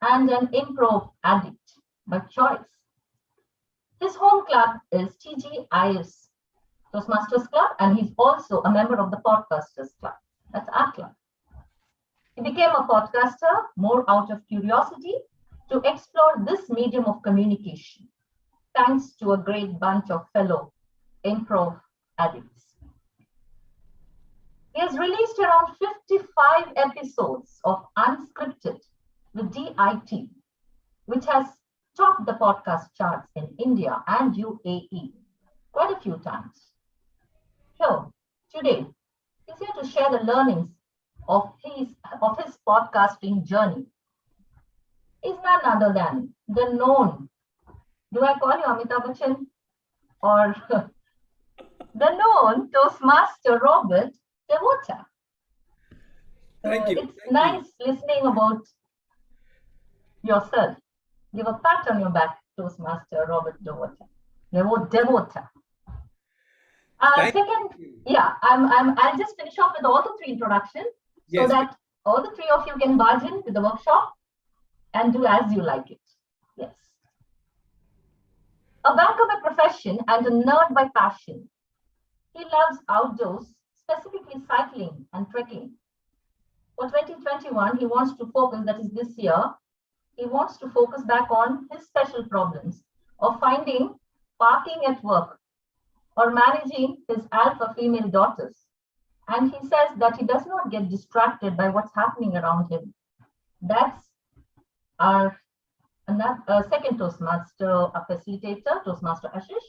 and an improv addict by choice. His home club is TGIS, Toastmasters Club, and he's also a member of the Podcasters Club. That's our club. He became a podcaster more out of curiosity to explore this medium of communication, thanks to a great bunch of fellow improv addicts. He has released around 55 episodes of Unscripted with DIT, which has topped the podcast charts in India and UAE quite a few times. So, today, he's here to share the learnings of his podcasting journey. Is none other than the known, do I call you Amitabh Bachchan? Or the known Toastmaster Robert Devota. Thank you. It's nice listening about yourself. Give a pat on your back, Toastmaster Robert Devota. Devota. Second, yeah, I'll just finish off with all the three introductions so that all the three of you can barge in with the workshop and do as you like it. Yes. A banker by profession and a nerd by passion, he loves outdoors, specifically cycling and trekking. For 2021, he wants to focus, that is this year, he wants to focus back on his special problems of finding parking at work or managing his alpha female daughters. And he says that he does not get distracted by what's happening around him. That's our second Toastmaster, a facilitator, Toastmaster Ashish.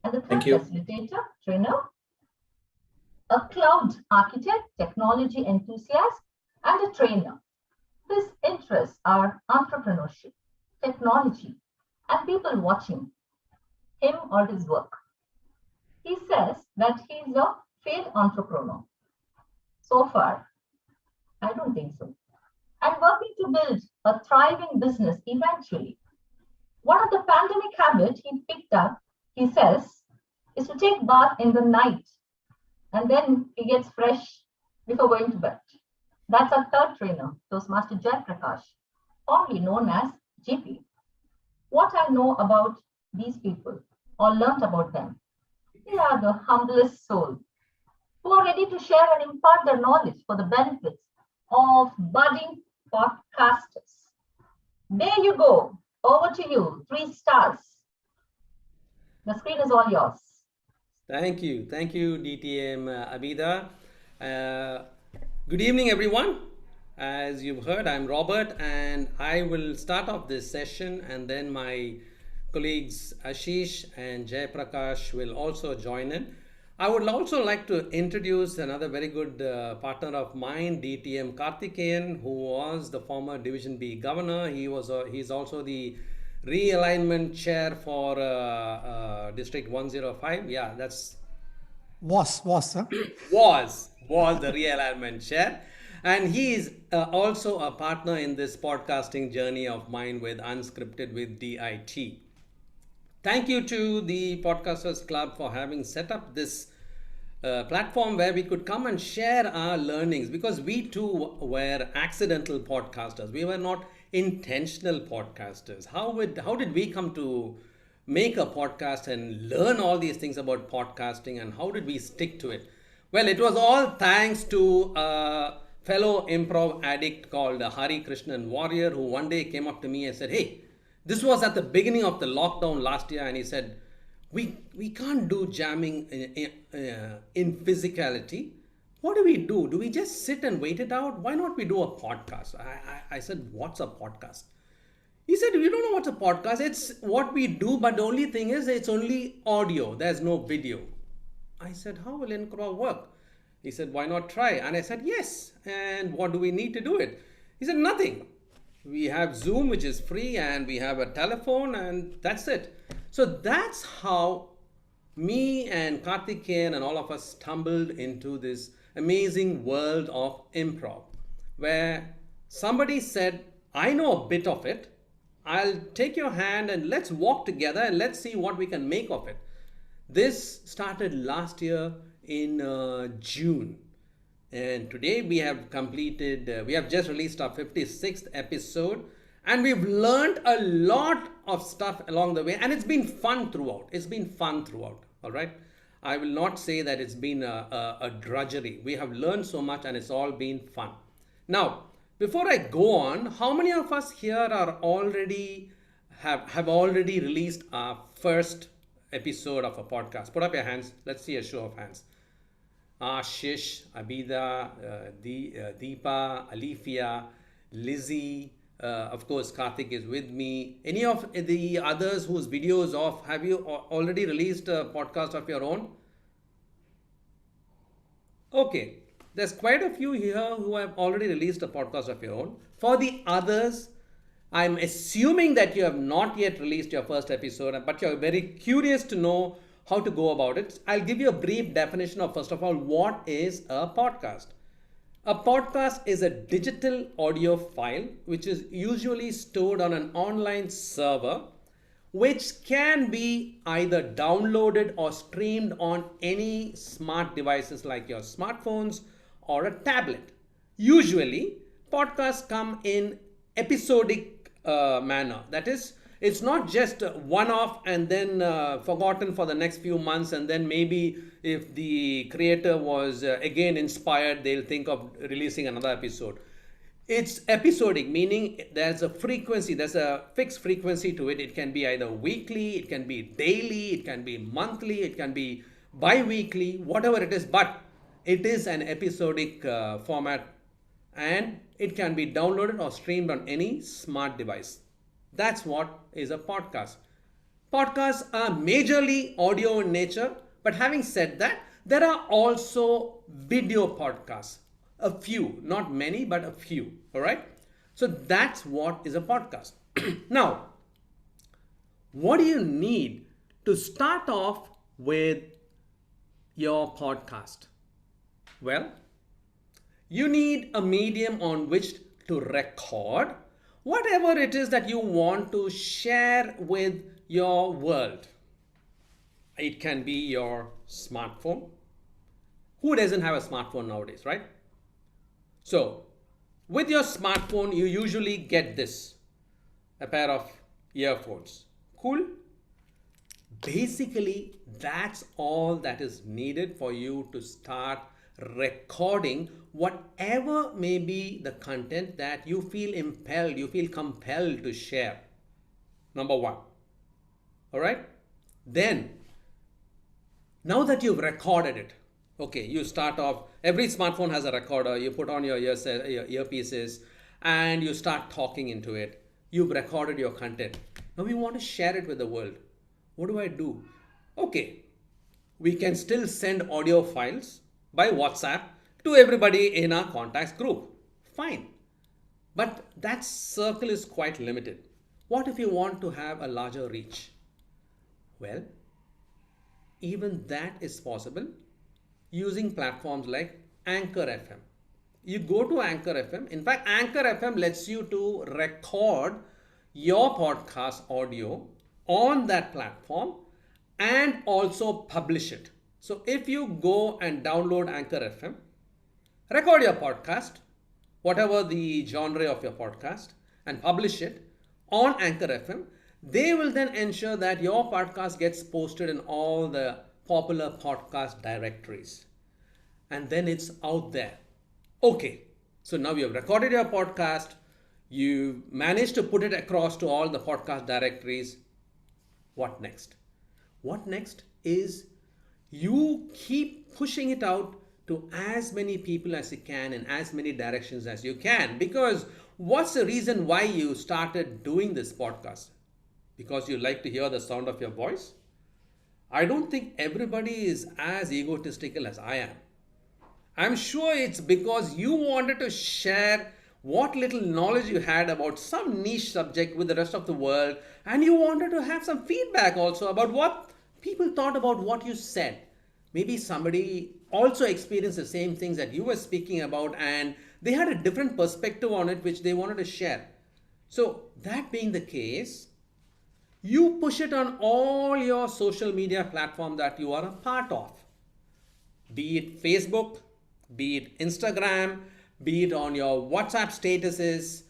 And the third facilitator, trainer, a cloud architect, technology enthusiast, and a trainer. His interests are entrepreneurship, technology, and people watching him or his work. He says that he's a failed entrepreneur. So far, I don't think so. And working to build a thriving business eventually. One of the pandemic habits he picked up, he says, is to take bath in the night. And then he gets fresh before going to bed. That's our third trainer, Toastmaster Jay Prakash, formerly known as JP. What I know about these people or learned about them, they are the humblest soul who are ready to share and impart their knowledge for the benefits of budding podcasters. There you go. Over to you. 3 stars. The screen is all yours. Thank you. Thank you, DTM Abida. Good evening, everyone. As you've heard, I'm Robert, and I will start off this session, and then my colleagues Ashish and Jay Prakash will also join in. I would also like to introduce another very good partner of mine, DTM Karthikeyan, who was the former Division B governor. He's also the realignment chair for District 105. Yeah, that's was sir. was the realignment chair. And he is also a partner in this podcasting journey of mine with Unscripted with DIT. Thank you to the Podcasters Club for having set up this platform where we could come and share our learnings, because we too were accidental podcasters. We were not intentional podcasters. How did we come to make a podcast and learn all these things about podcasting, and how did we stick to it? Well, it was all thanks to a fellow improv addict called Hari Krishnan Warrior, who one day came up to me and said, hey, this was at the beginning of the lockdown last year, and he said, we can't do jamming in physicality. What do we do? Do we just sit and wait it out? Why not we do a podcast? I said, what's a podcast? He said, you don't know what's a podcast? It's what we do, but the only thing is it's only audio. There's no video. I said, how will improv work? He said, why not try? And I said, yes. And what do we need to do it? He said, nothing. We have Zoom, which is free, and we have a telephone, and that's it. So that's how me and Karthikeyan and all of us stumbled into this amazing world of improv, where somebody said, I know a bit of it. I'll take your hand and let's walk together and let's see what we can make of it. This started last year in June. And today we have we have just released our 56th episode, and we've learned a lot of stuff along the way, and it's been fun throughout. All right. I will not say that it's been a drudgery. We have learned so much, and it's all been fun. Now, before I go on, how many of us here are already have already released our first episode of a podcast? Put up your hands. Let's see a show of hands. Ashish, Abida, Deepa, Alifia, Lizzie, of course, Karthik is with me. Any of the others whose videos off, have you already released a podcast of your own? Okay, there's quite a few here who have already released a podcast of your own. For the others, I'm assuming that you have not yet released your first episode, but you're very curious to know how to go about it. I'll give you a brief definition of, first of all, what is a podcast. A podcast is a digital audio file which is usually stored on an online server, which can be either downloaded or streamed on any smart devices like your smartphones or a tablet. Usually, podcasts come in episodic manner. That is, it's not just one off and then forgotten for the next few months, and then maybe if the creator was again inspired, they'll think of releasing another episode. It's episodic, meaning there's a frequency, there's a fixed frequency to it. It can be either weekly, it can be daily, it can be monthly, it can be bi-weekly, whatever it is, but it is an episodic format, and it can be downloaded or streamed on any smart device. That's what is a podcast. Podcasts are majorly audio in nature, but having said that, there are also video podcasts. A few, not many, but a few. All right. So that's what is a podcast. Now, what do you need to start off with your podcast? Well, you need a medium on which to record whatever it is that you want to share with your world. It can be your smartphone. Who doesn't have a smartphone nowadays, right? So, with your smartphone, you usually get this, a pair of earphones. Cool? Basically, that's all that is needed for you to start recording whatever may be the content that you feel compelled to share. Number one. All right? Then, now that you've recorded it, okay, you start off, every smartphone has a recorder, you put on your earpieces and you start talking into it. You've recorded your content. Now we want to share it with the world. What do I do? Okay, we can still send audio files by WhatsApp to everybody in our contacts group. Fine. But that circle is quite limited. What if you want to have a larger reach? Well, even that is possible using platforms like Anchor FM. You go to Anchor FM. In fact, Anchor FM lets you to record your podcast audio on that platform and also publish it. So if you go and download Anchor FM, record your podcast, whatever the genre of your podcast, and publish it on Anchor FM, they will then ensure that your podcast gets posted in all the popular podcast directories. And then it's out there. Okay, so now you have recorded your podcast, you managed to put it across to all the podcast directories. What next? What next is you keep pushing it out to as many people as you can in as many directions as you can. Because what's the reason why you started doing this podcast? Because you like to hear the sound of your voice? I don't think everybody is as egotistical as I am. I'm sure it's because you wanted to share what little knowledge you had about some niche subject with the rest of the world, and you wanted to have some feedback also about what people thought about what you said. Maybe somebody also experienced the same things that you were speaking about, and they had a different perspective on it which they wanted to share. So that being the case, you push it on all your social media platforms that you are a part of. Be it Facebook, be it Instagram, be it on your WhatsApp statuses.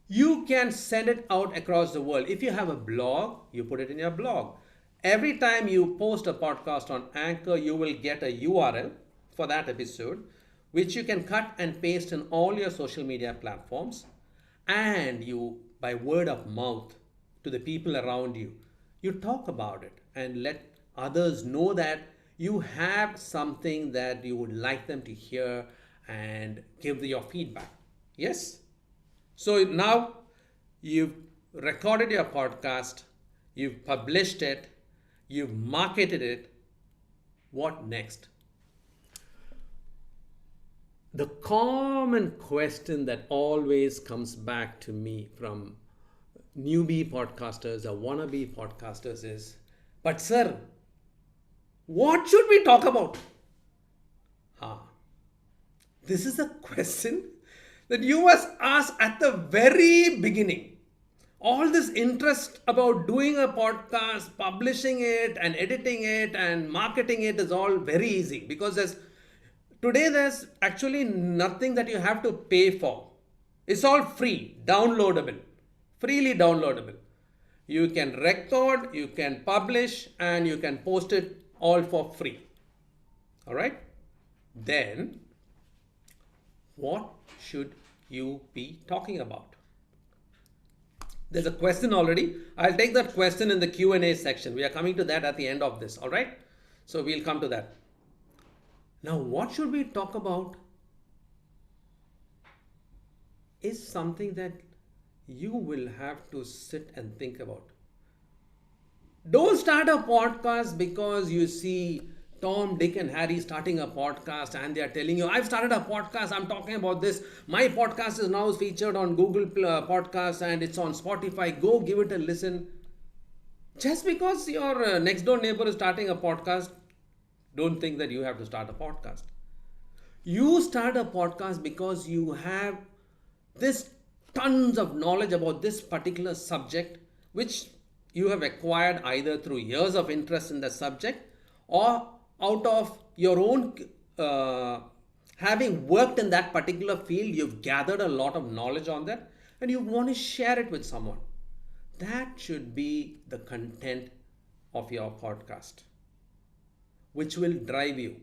You can send it out across the world. If you have a blog, you put it in your blog. Every time you post a podcast on Anchor, you will get a URL for that episode, which you can cut and paste in all your social media platforms. And you, by word of mouth to the people around you, you talk about it and let others know that you have something that you would like them to hear and give your feedback. Yes? So now you've recorded your podcast, you've published it, you've marketed it. What next? The common question that always comes back to me from newbie podcasters or wannabe podcasters is, but sir, what should we talk about? This is a question that you must ask at the very beginning. All this interest about doing a podcast, publishing it and editing it and marketing it is all very easy because there's actually nothing that you have to pay for. It's all free, downloadable, freely downloadable. You can record, you can publish, and you can post it all for free. All right? Then, what should you be talking about? There's a question already. I'll take that question in the Q&A section. We are coming to that at the end of this. All right? So we'll come to that. Now, what should we talk about is something that you will have to sit and think about. Don't start a podcast because you see Tom, Dick, and Harry starting a podcast and they are telling you, I've started a podcast, I'm talking about this. My podcast is now featured on Google Podcasts and it's on Spotify. Go give it a listen. Just because your next door neighbor is starting a podcast, don't think that you have to start a podcast. You start a podcast because you have this tons of knowledge about this particular subject, which you have acquired either through years of interest in the subject or out of your own having worked in that particular field. You've gathered a lot of knowledge on that and you want to share it with someone. That should be the content of your podcast, which will drive you.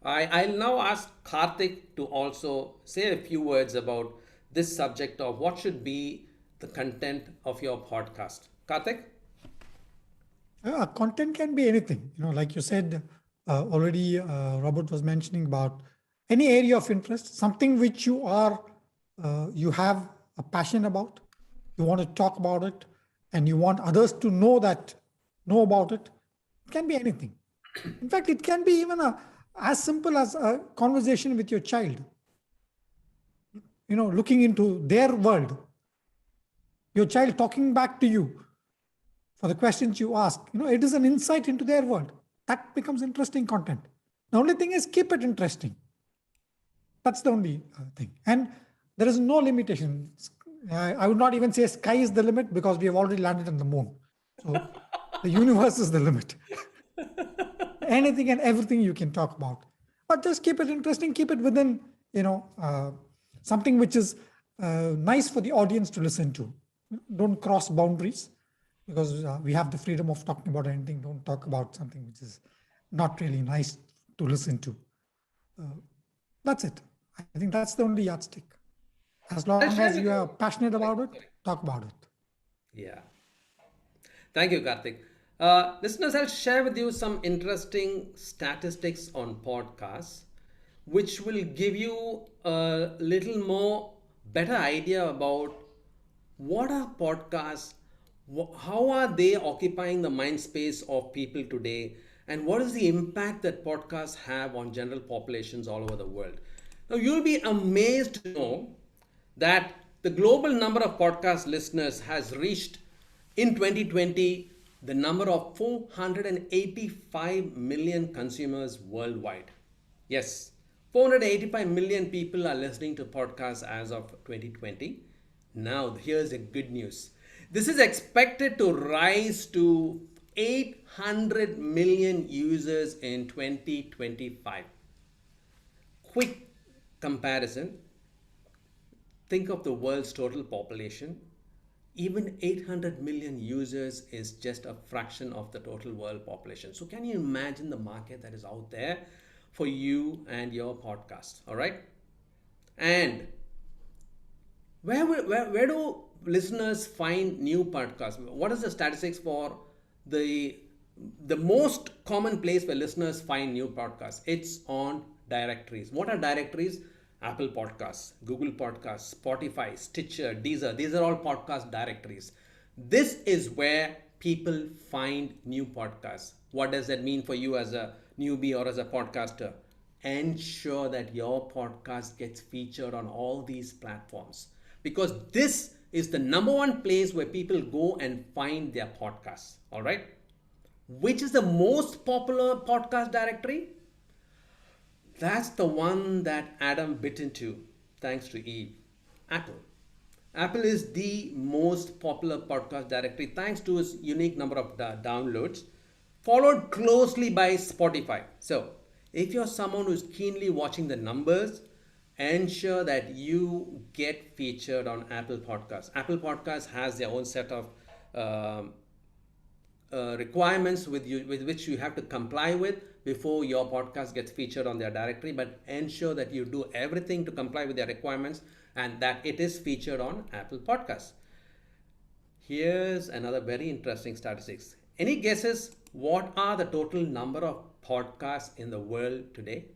I'll now ask Karthik to also say a few words about this subject of what should be the content of your podcast. Karthik? Content can be anything. Like you said already, Robert was mentioning about any area of interest, something which you have a passion about, you want to talk about it, and you want others to know about it. It can be anything. In fact, it can be even as simple as a conversation with your child. Looking into their world, your child talking back to you for the questions you ask. It is an insight into their world. That becomes interesting content. The only thing is keep it interesting. That's the only thing. And there is no limitation. I would not even say sky is the limit because we have already landed on the moon. So the universe is the limit. Anything and everything you can talk about. But just keep it interesting. Keep it within, something which is nice for the audience to listen to. Don't cross boundaries because we have the freedom of talking about anything. Don't talk about something which is not really nice to listen to. That's it. I think that's the only yardstick. As long as you are passionate about it, talk about it. Yeah. Thank you, Karthik. Listeners, I'll share with you some interesting statistics on podcasts, which will give you a little more better idea about what are podcasts, how are they occupying the mind space of people today, and what is the impact that podcasts have on general populations all over the world. Now, you'll be amazed to know that the global number of podcast listeners has reached in 2020 the number of 485 million consumers worldwide. Yes, 485 million people are listening to podcasts as of 2020. Now, here's the good news. This is expected to rise to 800 million users in 2025. quick comparison, think of the world's total population. Even 800 million users is just a fraction of the total world population. So can you imagine the market that is out there for you and your podcast? All right. And where do listeners find new podcasts? What is the statistics for the most common place where listeners find new podcasts? It's on directories. What are directories? Apple Podcasts, Google Podcasts, Spotify, Stitcher, Deezer. These are all podcast directories. This is where people find new podcasts. What does that mean for you as a newbie or as a podcaster? Ensure that your podcast gets featured on all these platforms, because this is the number one place where people go and find their podcasts. All right. Which is the most popular podcast directory? That's the one that Adam bit into thanks to Eve. Apple. Apple is the most popular podcast directory thanks to its unique number of downloads, followed closely by Spotify. So, if you're someone who's keenly watching the numbers, ensure that you get featured on Apple Podcasts. Apple Podcasts has their own set of requirements with which you have to comply with before your podcast gets featured on their directory, but ensure that you do everything to comply with their requirements and that it is featured on Apple Podcasts. Here's another very interesting statistics. Any guesses what are the total number of podcasts in the world today?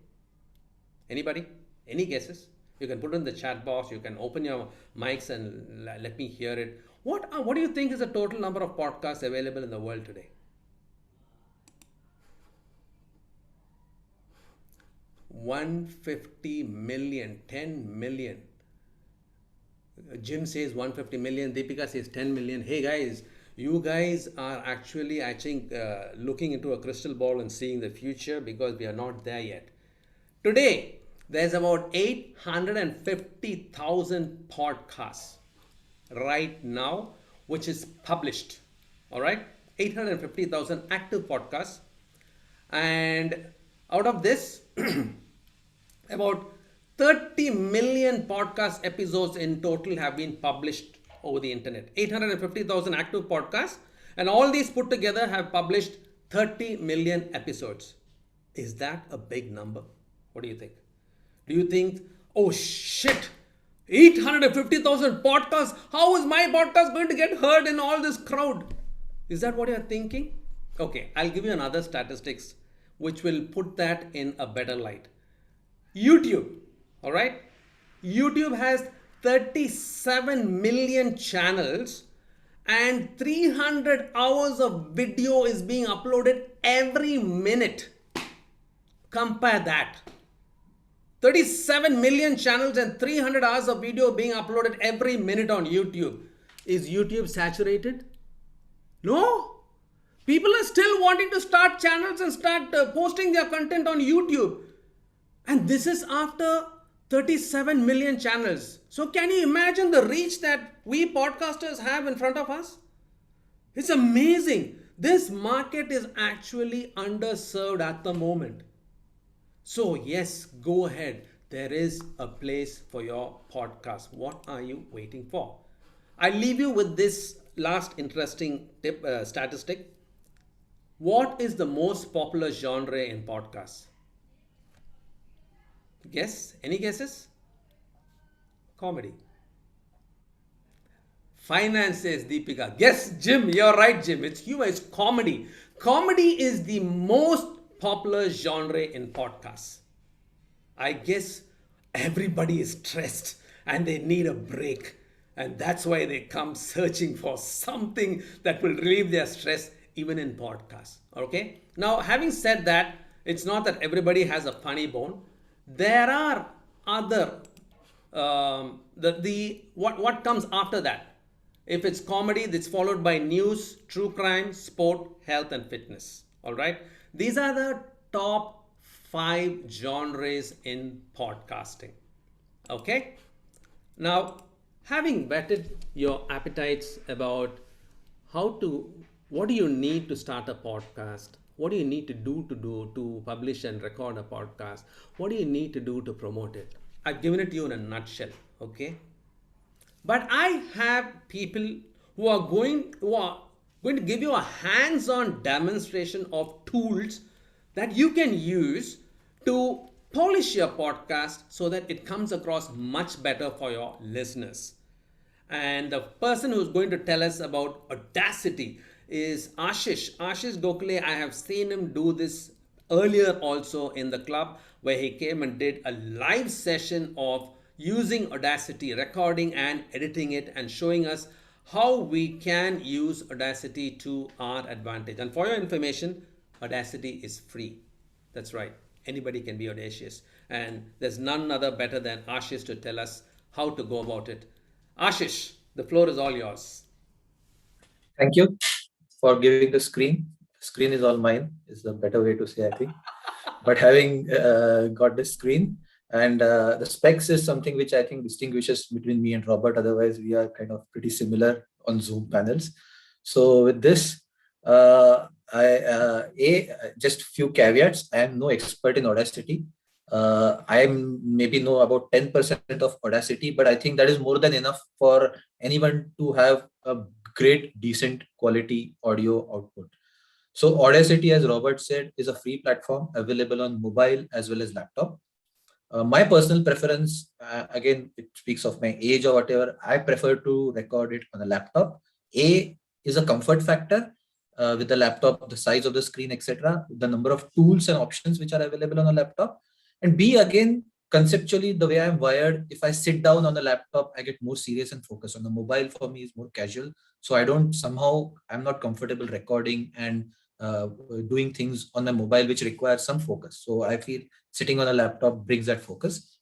Anybody? Any guesses? You can put it in the chat box. You can open your mics and let me hear it. What do you think is the total number of podcasts available in the world today? 150 million, 10 million. Jim says 150 million. Deepika says 10 million. Hey guys, you guys are actually, I think, looking into a crystal ball and seeing the future, because we are not there yet. Today, there's about 850,000 podcasts right now, which is published. All right, 850,000 active podcasts, and out of this, about 30 million podcast episodes in total have been published over the internet. 850,000 active podcasts, and all these put together have published 30 million episodes. Is that a big number? What do you think? Do you think, oh shit, 850,000 podcasts, how is my podcast going to get heard in all this crowd? Is that what you're thinking? Okay, I'll give you another statistics which will put that in a better light. YouTube, all right? YouTube has 37 million channels and 300 hours of video is being uploaded every minute. Compare that. 37 million channels and 300 hours of video being uploaded every minute on YouTube. Is YouTube saturated? No. People are still wanting to start channels and start posting their content on YouTube. And this is after 37 million channels. So can you imagine the reach that we podcasters have in front of us? It's amazing. This market is actually underserved at the moment. So yes, go ahead. There is a place for your podcast. What are you waiting for? I leave you with this last interesting tip, statistic. What is the most popular genre in podcasts? Guess? Any guesses? Comedy. Finance, says Deepika. Yes, Jim, you're right, Jim. It's humor, it's comedy. Comedy is the most popular genre in podcasts. I guess everybody is stressed and they need a break. And that's why they come searching for something that will relieve their stress, even in podcasts. Okay? Now, having said that, it's not that everybody has a funny bone. There are other, what comes after that? If it's comedy, it's followed by news, true crime, sport, health, and fitness. All right? These are the top 5 genres in podcasting. Okay? Now, having whetted your appetites about what do you need to start a podcast? What do you need to do to publish and record a podcast? What do you need to do to promote it? I've given it to you in a nutshell, okay? But I have people who are going to give you a hands-on demonstration of tools that you can use to polish your podcast so that it comes across much better for your listeners. And the person who's going to tell us about Audacity is Ashish. Ashish Gokhale, I have seen him do this earlier also in the club, where he came and did a live session of using Audacity, recording and editing it, and showing us how we can use Audacity to our advantage. And for your information, Audacity is free. That's right. Anybody can be audacious. And there's none other better than Ashish to tell us how to go about it. Ashish, the floor is all yours. Thank you for giving the screen. Screen is all mine, is the better way to say, I think. But having got the screen, and the specs is something which I think distinguishes between me and Robert. Otherwise, we are kind of pretty similar on Zoom panels. So with this, just few caveats. I am no expert in Audacity. I maybe know about 10% of Audacity, but I think that is more than enough for anyone to have a great, decent quality audio output. So Audacity, as Robert said, is a free platform available on mobile as well as laptop. My personal preference, again, it speaks of my age or whatever, I prefer to record it on a laptop. A is a comfort factor with the laptop, the size of the screen, etc., the number of tools and options which are available on a laptop. And B, again, conceptually, the way I'm wired, if I sit down on the laptop, I get more serious and focused. On the mobile, for me, is more casual. So I'm not comfortable recording and doing things on a mobile which requires some focus. So I feel sitting on a laptop brings that focus.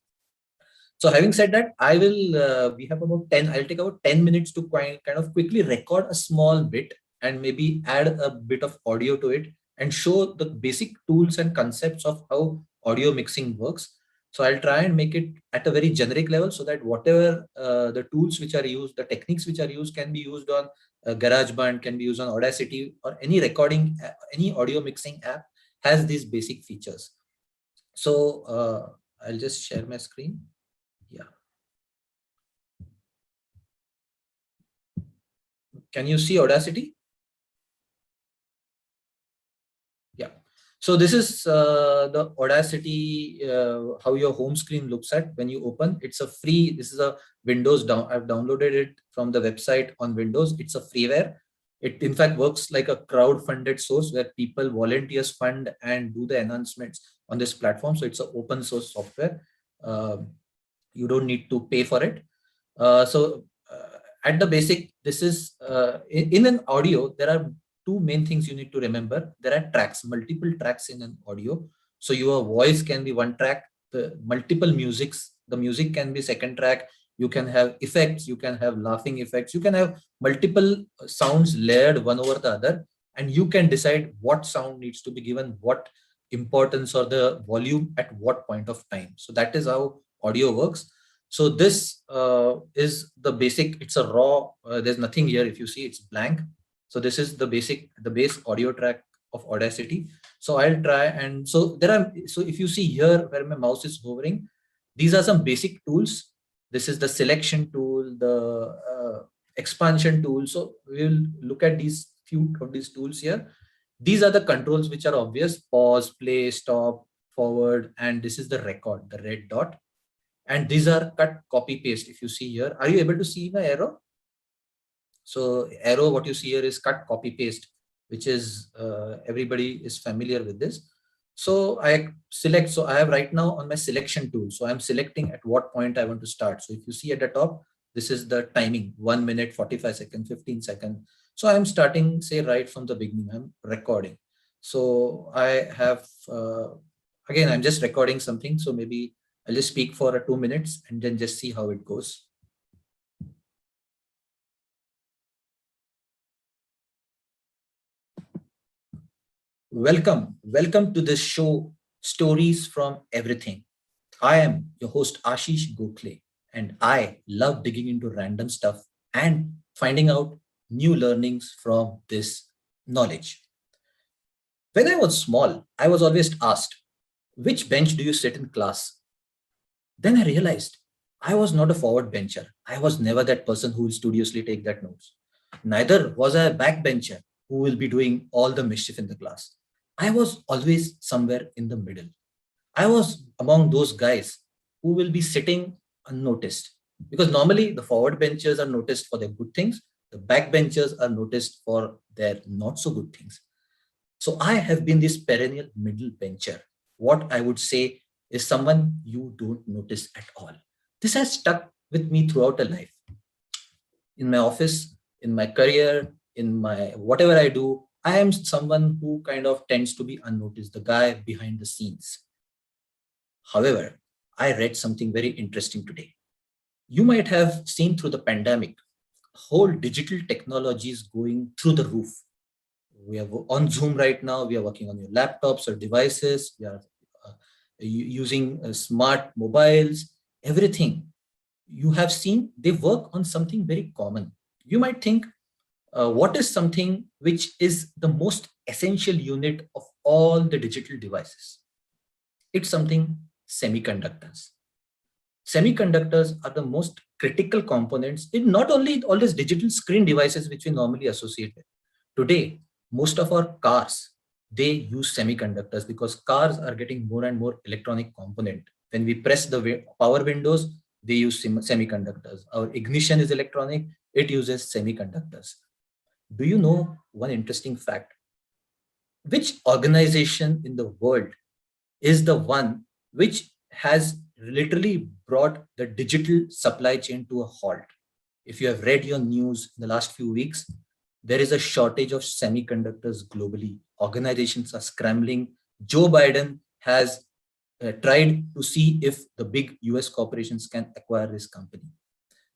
So having said that, we have about 10, I'll take about 10 minutes to kind of quickly record a small bit and maybe add a bit of audio to it and show the basic tools and concepts of how audio mixing works. So I'll try and make it at a very generic level so that whatever the tools which are used, the techniques which are used can be used on GarageBand, can be used on Audacity, or any recording, any audio mixing app has these basic features. So I'll just share my screen. Yeah. Can you see Audacity? Yeah. So this is the Audacity, how your home screen looks at when you open. It's a free, this is a Windows I've downloaded it from the website on Windows. It's a freeware. It in fact works like a crowd-funded source where people, volunteers fund and do the enhancements on this platform. So it's an open source software. You don't need to pay for it. At the basic, this is in an audio, there are two main things you need to remember. There are tracks, multiple tracks in an audio. So your voice can be one track, the multiple musics, the music can be second track. You can have effects, you can have laughing effects, you can have multiple sounds layered one over the other, and you can decide what sound needs to be given, what importance or the volume at what point of time. So that is how audio works. So this is the basic, it's a raw, there's nothing here. If you see, it's blank. So this is the base audio track of Audacity. So I'll try and so if you see here where my mouse is hovering, these are some basic tools. This is the selection tool, the expansion tool. So we'll look at these few of these tools here. These are the controls which are obvious: pause, play, stop, forward, and this is the record, the red dot. And these are cut, copy, paste. If you see here, are you able to see my arrow? So arrow, what you see here is cut, copy, paste, which is everybody is familiar with this. So I select, so I have right now on my selection tool. So I'm selecting at what point I want to start. So if you see at the top, this is the timing, 1 minute, 45 seconds, 15 seconds. So I'm starting, say, right from the beginning, I'm recording. So I have, again, I'm just recording something. So maybe I'll just speak for 2 minutes and then just see how it goes. Welcome to this show, Stories from Everything. I am your host, Ashish Gokhale, and I love digging into random stuff and finding out new learnings from this knowledge. When I was small, I was always asked, which bench do you sit in class? Then I realized I was not a forward bencher. I was never that person who will studiously take that notes. Neither was I a backbencher who will be doing all the mischief in the class. I was always somewhere in the middle. I was among those guys who will be sitting unnoticed, because normally the forward benchers are noticed for their good things, the backbenchers are noticed for their not so good things. So I have been this perennial middle bencher. What I would say is someone you don't notice at all. This has stuck with me throughout a life. In my office, in my career, in my whatever I do, I am someone who kind of tends to be unnoticed, the guy behind the scenes. However, I read something very interesting today. You might have seen through the pandemic, whole digital technology is going through the roof. We are on Zoom right now. We are working on your laptops or devices. We are using smart mobiles, everything. You have seen they work on something very common. You might think, what is something which is the most essential unit of all the digital devices? It's something semiconductors. Semiconductors are the most critical components in not only all these digital screen devices which we normally associate with. Today, most of our cars, they use semiconductors because cars are getting more and more electronic component. When we press the power windows, they use semiconductors. Our ignition is electronic, it uses semiconductors. Do you know one interesting fact? Which organization in the world is the one which has literally brought the digital supply chain to a halt? If you have read your news in the last few weeks, there is a shortage of semiconductors globally. Organizations are scrambling. Joe Biden has tried to see if the big US corporations can acquire this company.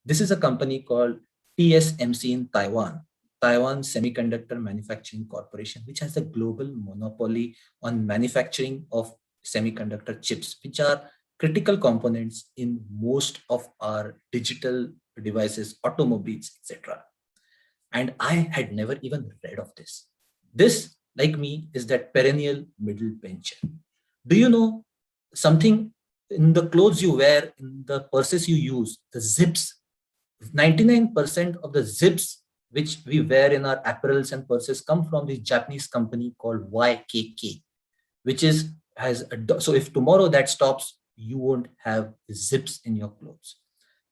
This is a company called TSMC in Taiwan, Taiwan Semiconductor Manufacturing Corporation, which has a global monopoly on manufacturing of semiconductor chips, which are critical components in most of our digital devices, automobiles, etc. And I had never even read of this. This, like me, is that perennial middle bencher. Do you know something in the clothes you wear, in the purses you use, the zips? 99% of the zips which we wear in our apparels and purses come from this Japanese company called YKK, which is so if tomorrow that stops, you won't have zips in your clothes.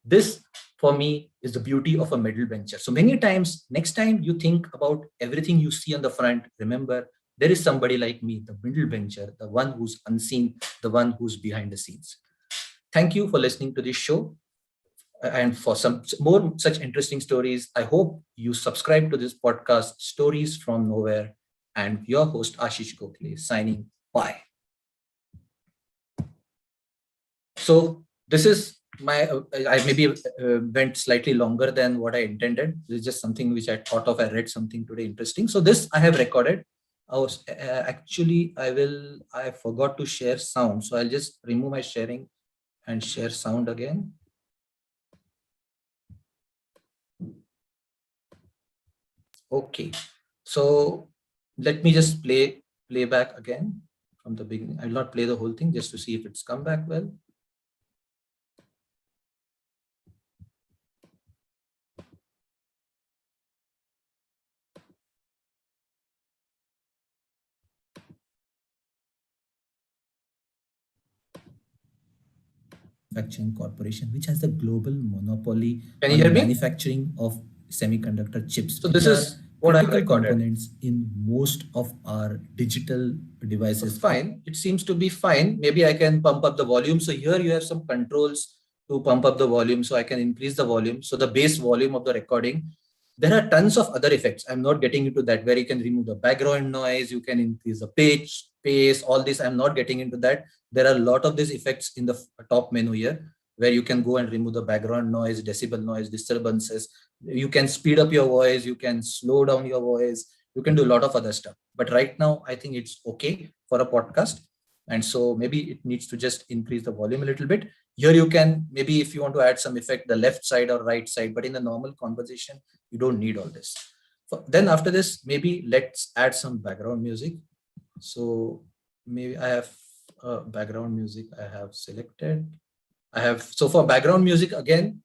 This for me is the beauty of a middle bencher. So many times, next time you think about everything you see on the front, remember there is somebody like me, the middle bencher, the one who's unseen, the one who's behind the scenes. Thank you for listening to this show. And for some more such interesting stories, I hope you subscribe to this podcast, Stories from Nowhere. And your host, Ashish Gokhale, signing bye. So this is my, I maybe went slightly longer than what I intended. This is just something which I thought of. I read something today interesting. So this I have recorded. I was actually, I forgot to share sound. So I'll just remove my sharing and share sound again. Okay, so let me just play back again from the beginning. I'll not play the whole thing just to see if it's come back well. Manufacturing Corporation, which has the global monopoly on manufacturing of semiconductor chips. So this is what I components in most of our digital devices. So fine, it seems to be fine. Maybe I can pump up the volume. So here you have some controls to pump up the volume, so I can increase the volume. So the base volume of the recording. There are tons of other effects. I'm not getting into that, where you can remove the background noise, you can increase the pitch, pace, all this. I'm not getting into that. There are a lot of these effects in the top menu here, where you can go and remove the background noise, decibel noise, disturbances. You can speed up your voice, you can slow down your voice, you can do a lot of other stuff. But right now, I think it's okay for a podcast. And so maybe it needs to just increase the volume a little bit. Here you can, maybe if you want to add some effect, the left side or right side, but in a normal conversation, you don't need all this. Then after this, maybe let's add some background music. So maybe I have background music I have selected. So for background music again,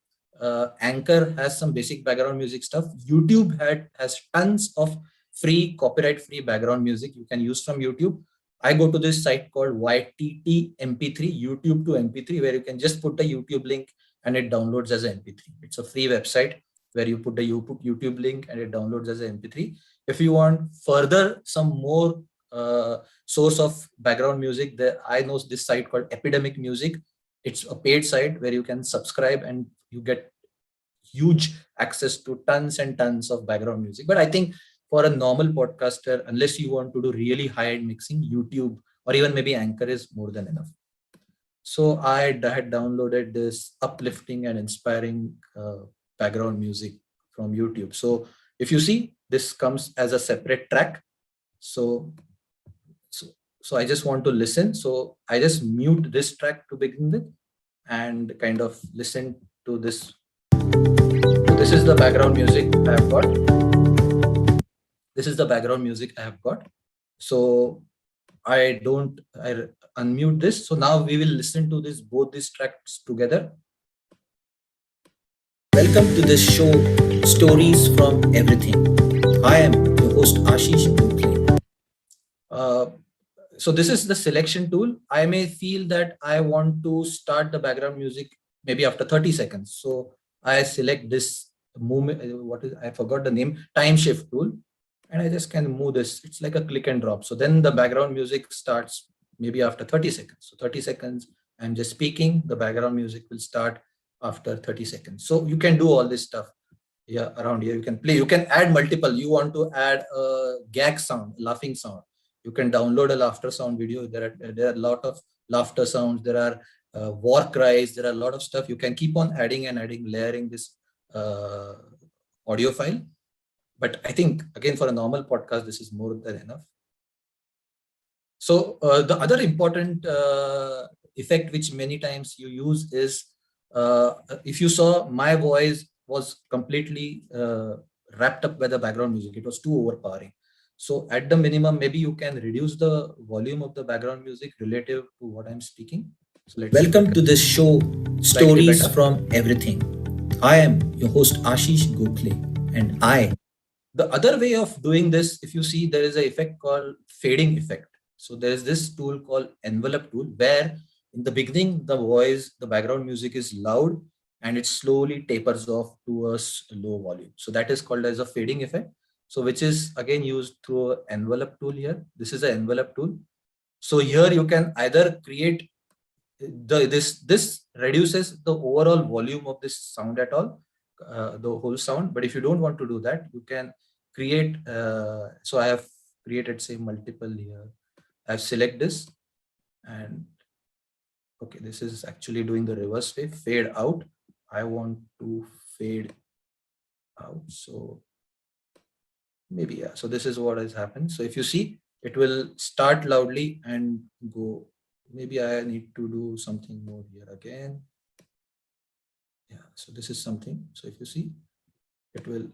Anchor has some basic background music stuff. YouTube has tons of free copyright free background music you can use from YouTube. I go to this site called YTT MP3, YouTube to MP3, where you can just put the YouTube link and it downloads as an MP3. It's a free website where you put the YouTube link and it downloads as an MP3. If you want further some more source of background music, I know this site called Epidemic Music. It's a paid site where you can subscribe and you get huge access to tons and tons of background music. But I think for a normal podcaster, unless you want to do really high-end mixing, YouTube or even maybe Anchor is more than enough. So I had downloaded this uplifting and inspiring background music from YouTube. So if you see, this comes as a separate track. So I just want to listen. So I just mute this track to begin with and kind of listen to this. So this is the background music I have got. This is the background music I have got. So I unmute this. So now we will listen to both these tracks together. Welcome to this show, Stories from Everything. I am your host Ashish Gokhale. So this is the selection tool. I may feel that I want to start the background music maybe after 30 seconds. So I select this movement, I forgot the name, time shift tool. And I just can move this. It's like a click and drop. So then the background music starts maybe after 30 seconds. So 30 seconds, I'm just speaking. The background music will start after 30 seconds. So you can do all this stuff around here. You can play, you can add multiple. You want to add a gag sound, laughing sound. You can download a laughter sound video. There are a lot of laughter sounds. There are war cries. There are a lot of stuff. You can keep on adding and adding, layering this audio file. But I think, again, for a normal podcast, this is more than enough. So the other important effect which many times you use is, if you saw, my voice was completely wrapped up by the background music. It was too overpowering. So at the minimum, maybe you can reduce the volume of the background music relative to what I'm speaking. So welcome to this show, Stories from Everything. I am your host Ashish Gokhale, and the other way of doing this, if you see, there is an effect called fading effect. So there is this tool called envelope tool, where in the beginning, the background music is loud and it slowly tapers off to a low volume. So that is called as a fading effect. So which is again used through an envelope tool here. This is an envelope tool. So here you can either create this reduces the overall volume of this sound at all, the whole sound. But if you don't want to do that, you can create. So I have created, say, multiple here. I've select this and okay, this is actually doing the reverse way, fade out. I want to fade out. So maybe, yeah. So this is what has happened. So if you see, it will start loudly and go. Maybe I need to do something more here again. Yeah, so this is something. So if you see, it will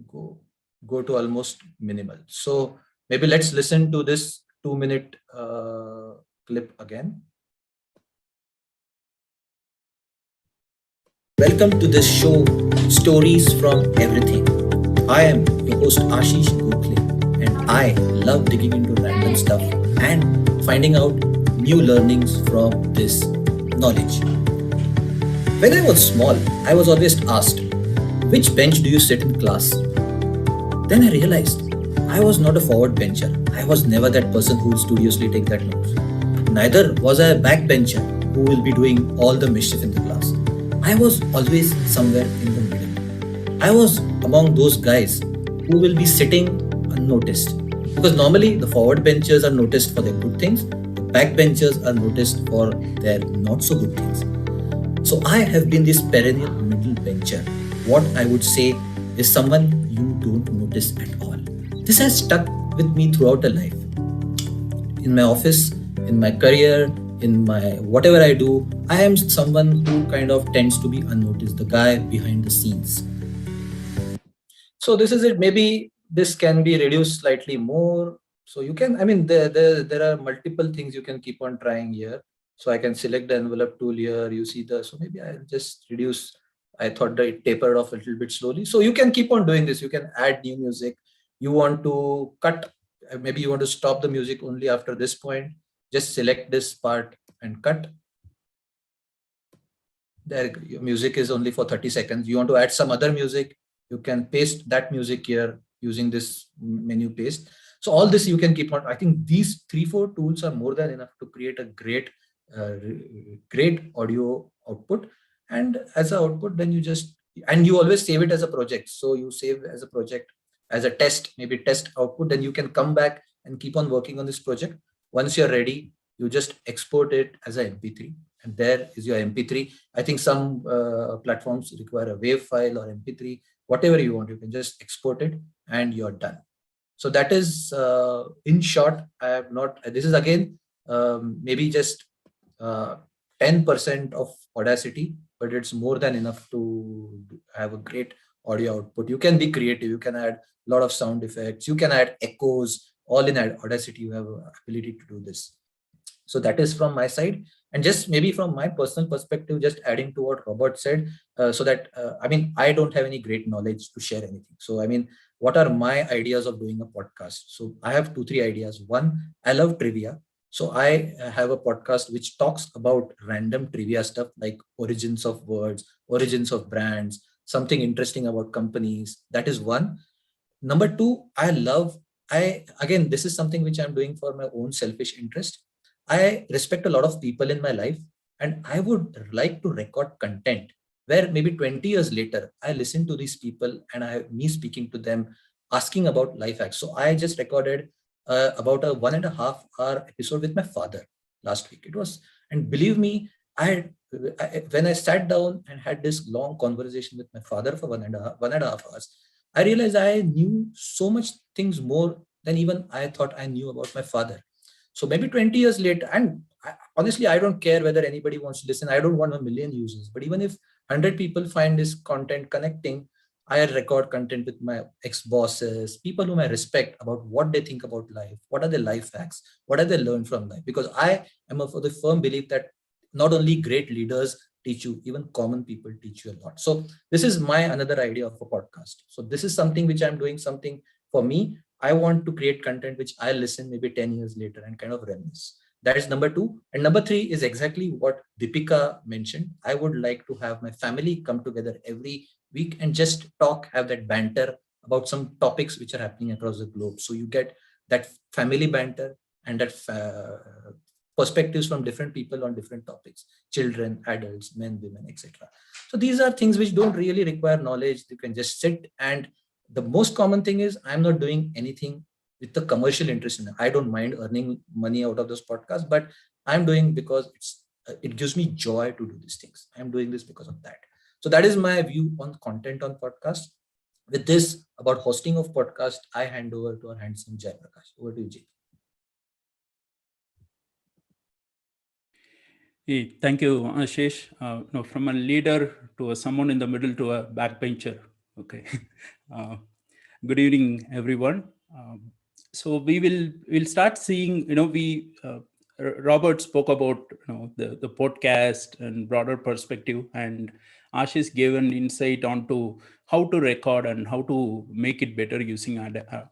go to almost minimal. So maybe let's listen to this 2-minute clip again. Welcome to this show, Stories from Everything. I am your host Ashish Gokhale, and I love digging into random stuff and finding out new learnings from this knowledge. When I was small, I was always asked, which bench do you sit in class? Then I realized I was not a forward bencher. I was never that person who would studiously take that notes. Neither was I a backbencher who will be doing all the mischief in the class. I was always somewhere in the middle. I was among those guys who will be sitting unnoticed. Because normally the forward benchers are noticed for their good things, the backbenchers are noticed for their not so good things. So I have been this perennial middle bencher. What I would say is someone you don't notice at all. This has stuck with me throughout a life. In my office, in my career, in my whatever I do, I am someone who kind of tends to be unnoticed, the guy behind the scenes. So this is it. Maybe this can be reduced slightly more. So you can, there are multiple things you can keep on trying here. So I can select the envelope tool here. You see so maybe I'll just reduce. I thought that it tapered off a little bit slowly. So you can keep on doing this. You can add new music. You want to cut, maybe you want to stop the music only after this point. Just select this part and cut. There, your music is only for 30 seconds. You want to add some other music, you can paste that music here using this menu paste. So all this you can keep on. I think these 3-4 tools are more than enough to create a great audio output. And as an output, then you always save it as a project. So you save as a project, as a test, maybe test output, then you can come back and keep on working on this project. Once you're ready, you just export it as a MP3, and there is your MP3. I think some platforms require a WAV file or MP3, whatever you want, you can just export it and you're done. So that is, in short, this is again, maybe just 10% of Audacity, but it's more than enough to have a great audio output. You can be creative. You can add a lot of sound effects. You can add echoes. All in Audacity, you have ability to do this. So that is from my side. And just maybe from my personal perspective, just adding to what Robert said, so that, I don't have any great knowledge to share anything. So, what are my ideas of doing a podcast? So I have 2-3 ideas. One, I love trivia. So I have a podcast which talks about random trivia stuff like origins of words, origins of brands, something interesting about companies. That is one. Number two, again, this is something which I'm doing for my own selfish interest. I respect a lot of people in my life, and I would like to record content where maybe 20 years later, I listen to these people and me speaking to them, asking about life hacks. So I just recorded about a 1.5-hour episode with my father last week. And believe me, when I sat down and had this long conversation with my father for 1.5 hours, I realized I knew so much things more than even I thought I knew about my father. So maybe 20 years later, and honestly, I don't care whether anybody wants to listen. I don't want 1 million users, but even if 100 people find this content connecting, I record content with my ex-bosses, people whom I respect, about what they think about life, what are their life hacks, what have they learned from life. Because I am of the firm belief that not only great leaders teach you, even common people teach you a lot. So this is my another idea of a podcast. So this is something which I'm doing, something for me. I want to create content which I'll listen maybe 10 years later and kind of reminisce. That is number 2. And number 3 is exactly what Deepika mentioned. I would like to have my family come together every week and just talk, have that banter about some topics which are happening across the globe. So you get that family banter and that perspectives from different people on different topics, children, adults, men, women, etc. So these are things which don't really require knowledge. You can just sit, and the most common thing is I'm not doing anything with the commercial interest in it. I don't mind earning money out of this podcast, but I'm doing because it gives me joy to do these things. I'm doing this because of that. So that is my view on content on podcast. With this about hosting of podcast, I hand over to our handsome Jay Prakash. Over to you, Jay. Hey, thank you, Ashish. From a leader to someone in the middle to a backbencher. Okay. Good evening, everyone. So we'll start seeing. Robert spoke about the podcast and broader perspective, and Ashish gave an insight onto how to record and how to make it better using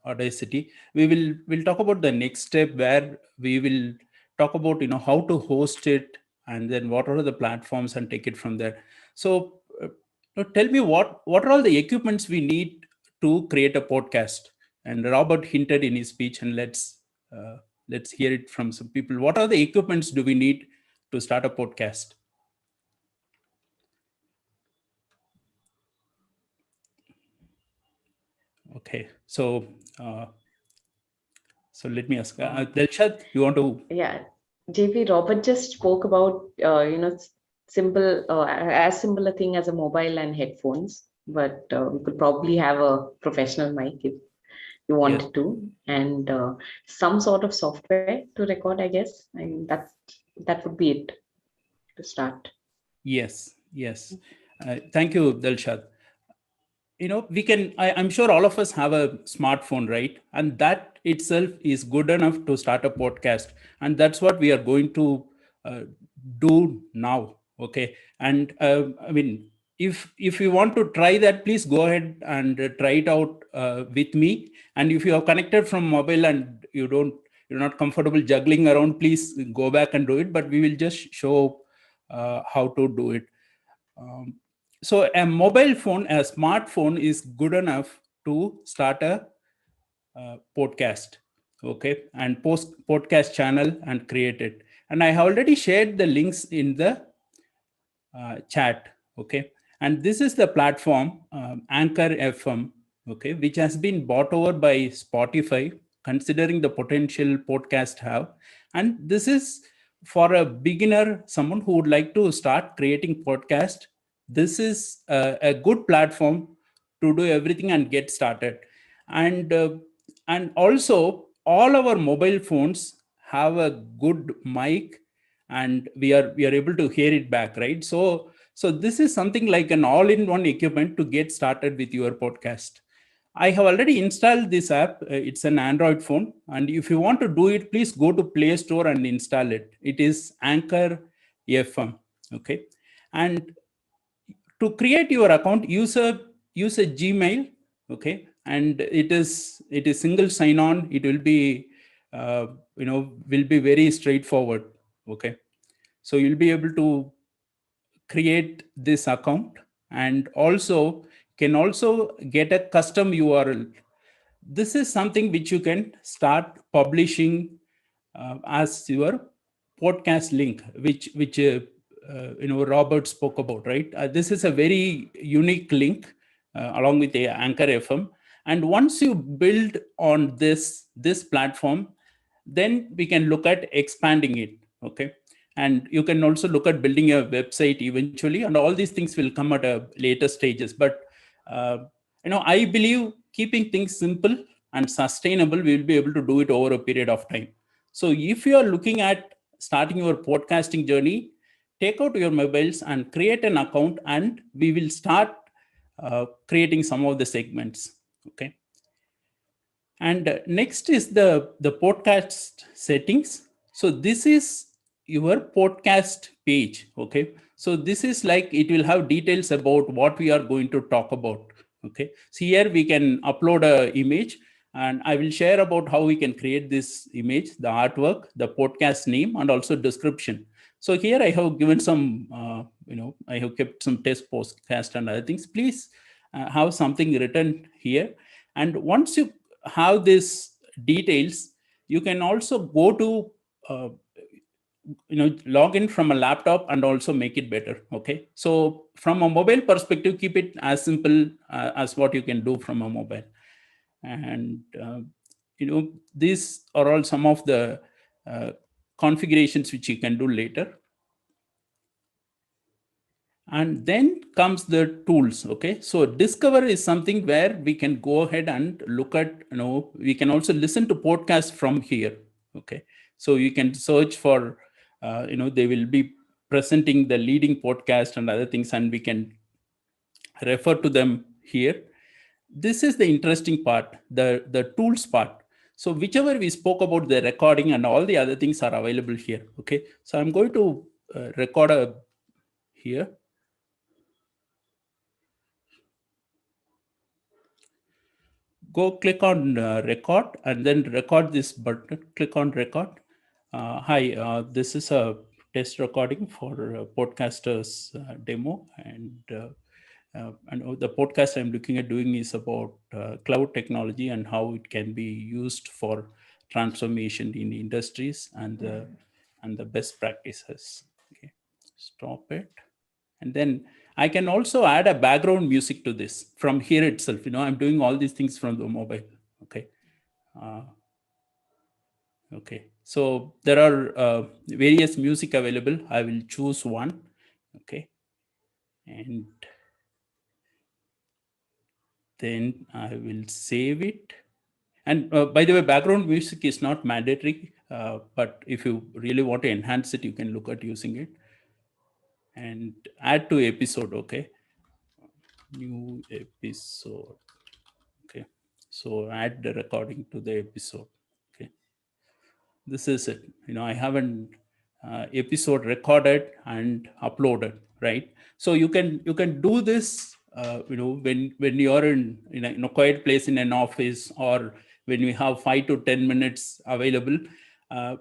Audacity. We'll talk about the next step, where we will talk about how to host it, and then what are the platforms, and take it from there. So tell me what are all the equipments we need to create a podcast. And Robert hinted in his speech, and let's hear it from some people. What are the equipments do we need to start a podcast? Okay, so let me ask Dilshad, you want to? Yeah, JP, Robert just spoke about simple as simple a thing as a mobile and headphones, but we could probably have a professional mic if you wanted to, and some sort of software to record, I guess. I mean, that would be it to start. Yes. Thank you, Dilshad. We can, I'm sure all of us have a smartphone, right? And that itself is good enough to start a podcast. And that's what we are going to do now. Okay. And I mean, if you want to try that, please go ahead and try it out with me. And if you are connected from mobile and you're not comfortable juggling around, please go back and do it. But we will just show how to do it. So a mobile phone, a smartphone is good enough to start a podcast, okay, and post podcast channel and create it. And I have already shared the links in the chat, okay. And this is the platform, Anchor FM, okay, which has been bought over by Spotify, considering the potential podcast have. And this is for a beginner, someone who would like to start creating podcast. This is a good platform to do everything and get started. And also all our mobile phones have a good mic, and we are able to hear it back, right? So this is something like an all-in-one equipment to get started with your podcast. I have already installed this app. It's an Android phone, and if you want to do it, please go to Play Store and install it. It is Anchor FM, okay. And to create your account, use a Gmail, okay. And it is single sign on. It will be will be very straightforward, okay. So you'll be able to create this account, and also can also get a custom URL. This is something which you can start publishing as your podcast link, which Robert spoke about, right? This is a very unique link along with the Anchor FM. And once you build on this platform, then we can look at expanding it, okay. And you can also look at building a website eventually, and all these things will come at a later stages. But I believe keeping things simple and sustainable, we will be able to do it over a period of time. So if you are looking at starting your podcasting journey, take out your mobiles and create an account, and we will start creating some of the segments, okay. And next is the podcast settings. So this is your podcast page, okay. So this is like, it will have details about what we are going to talk about, okay. So here we can upload a image, and I will share about how we can create this image, the artwork, the podcast name, and also description. So here I have given some I have kept some test podcast and other things. Please have something written here. And once you have these details, you can also go to log in from a laptop and also make it better, okay. So from a mobile perspective, keep it as simple as what you can do from a mobile. And these are all some of the configurations which you can do later. And then comes the tools, okay. So Discover is something where we can go ahead and look at, we can also listen to podcasts from here, okay. So you can search for, they will be presenting the leading podcast and other things, and we can refer to them here. This is the interesting part, the tools part. So whichever we spoke about, the recording and all the other things are available here, okay. So I'm going to record here. Go click on record, and then record this button. Click on record. Hi, this is a test recording for podcasters demo, and the podcast I'm looking at doing is about cloud technology and how it can be used for transformation in industries and the best practices. Okay, stop it. And then I can also add a background music to this from here itself. I'm doing all these things from the mobile. Okay. Okay. So there are various music available. I will choose one. Okay. And then I will save it. And by the way, background music is not mandatory, but if you really want to enhance it, you can look at using it. And add to episode. Okay. New episode. Okay. So add the recording to the episode. Okay. This is it. I haven't episode recorded and uploaded, right? So you can do this, when you're in a quiet place in an office, or when we have 5 to 10 minutes available,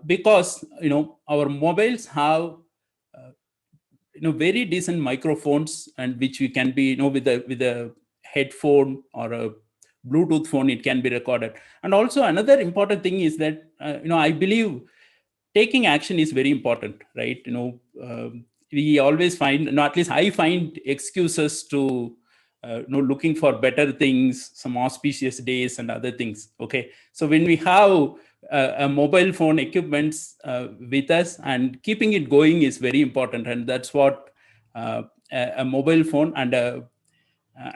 because our mobiles have very decent microphones, and which we can be with a headphone or a Bluetooth phone, it can be recorded. And also another important thing is that I believe taking action is very important, right? We always find, at least I find, excuses to looking for better things, some auspicious days and other things. Okay, so when we have a mobile phone equipments with us, and keeping it going is very important, and that's what a mobile phone and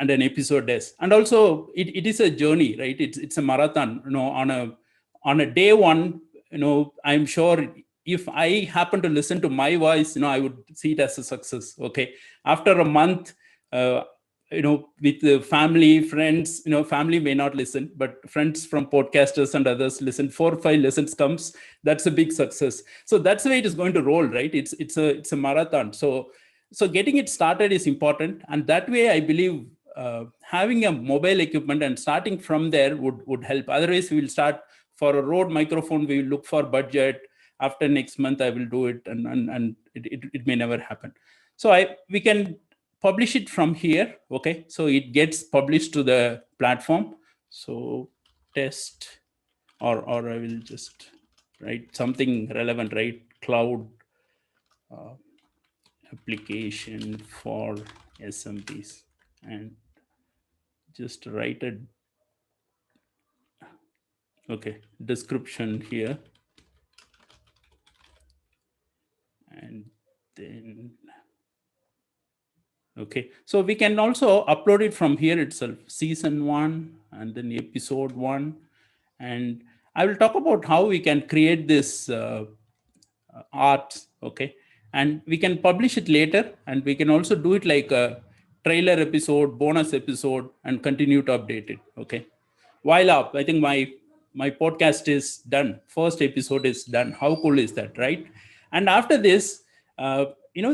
an episode does. And also it is a journey, right? It's a marathon. On a day one, I'm sure if I happen to listen to my voice, I would see it as a success. Okay, after a month, with the family, friends, family may not listen, but friends from podcasters and others listen, 4 or 5 listens comes, that's a big success. So that's the way it is going to roll, right? It's a marathon. So getting it started is important, and that way I believe having a mobile equipment and starting from there would help. Otherwise, we will start for a Rode microphone, we will look for budget. After next month, I will do it, and it may never happen. So we can publish it from here. Okay, so it gets published to the platform. So test, or I will just write something relevant, right? Cloud application for SMBs, and just write a description here, and then so we can also upload it from here itself, season 1 and then episode 1. And I will talk about how we can create this art. Okay, and we can publish it later, and we can also do it like a trailer episode, bonus episode, and continue to update it. Okay, while up, I think my podcast is done. First episode is done. How cool is that, right? And after this,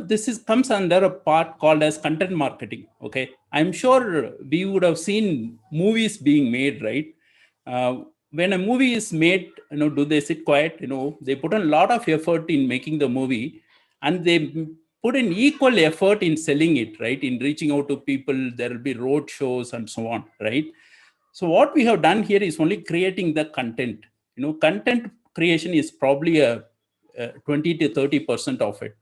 this comes under a part called as content marketing. Okay, I'm sure we would have seen movies being made, right? When a movie is made, do they sit quiet? They put a lot of effort in making the movie, and they put an equal effort in selling it, right? In reaching out to people. There will be road shows and so on, right? So what we have done here is only creating the content. Content creation is probably a 20 to 30% of it.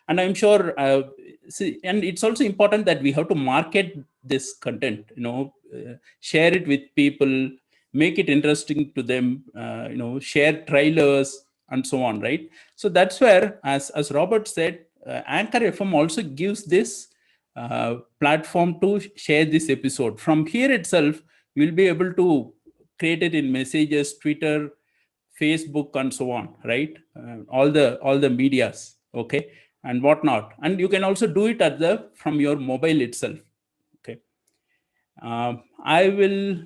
And I'm sure, and it's also important that we have to market this content, share it with people, make it interesting to them, share trailers and so on, right? So that's where, as Robert said, Anchor FM also gives this platform to share this episode. From here itself, we'll be able to create it in messages, Twitter, Facebook, and so on, right? All the medias, okay, and whatnot. And you can also do it from your mobile itself. Okay, I will.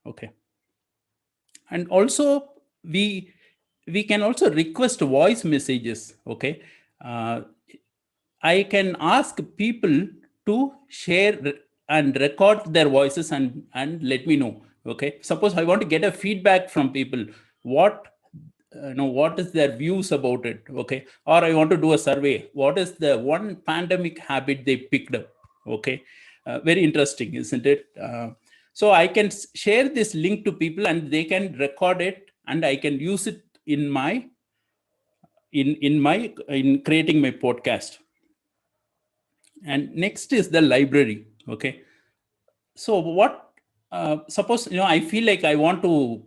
Okay, and also we can also request voice messages. Okay, I can ask people to share and record their voices and let me know. Okay, suppose I want to get a feedback from people, what is their views about it. Okay, or I want to do a survey, what is the one pandemic habit they picked up. Okay, very interesting, isn't it? So I can share this link to people, and they can record it, and I can use it in my in creating my podcast. And next is the library. Okay, so what suppose I feel like I want to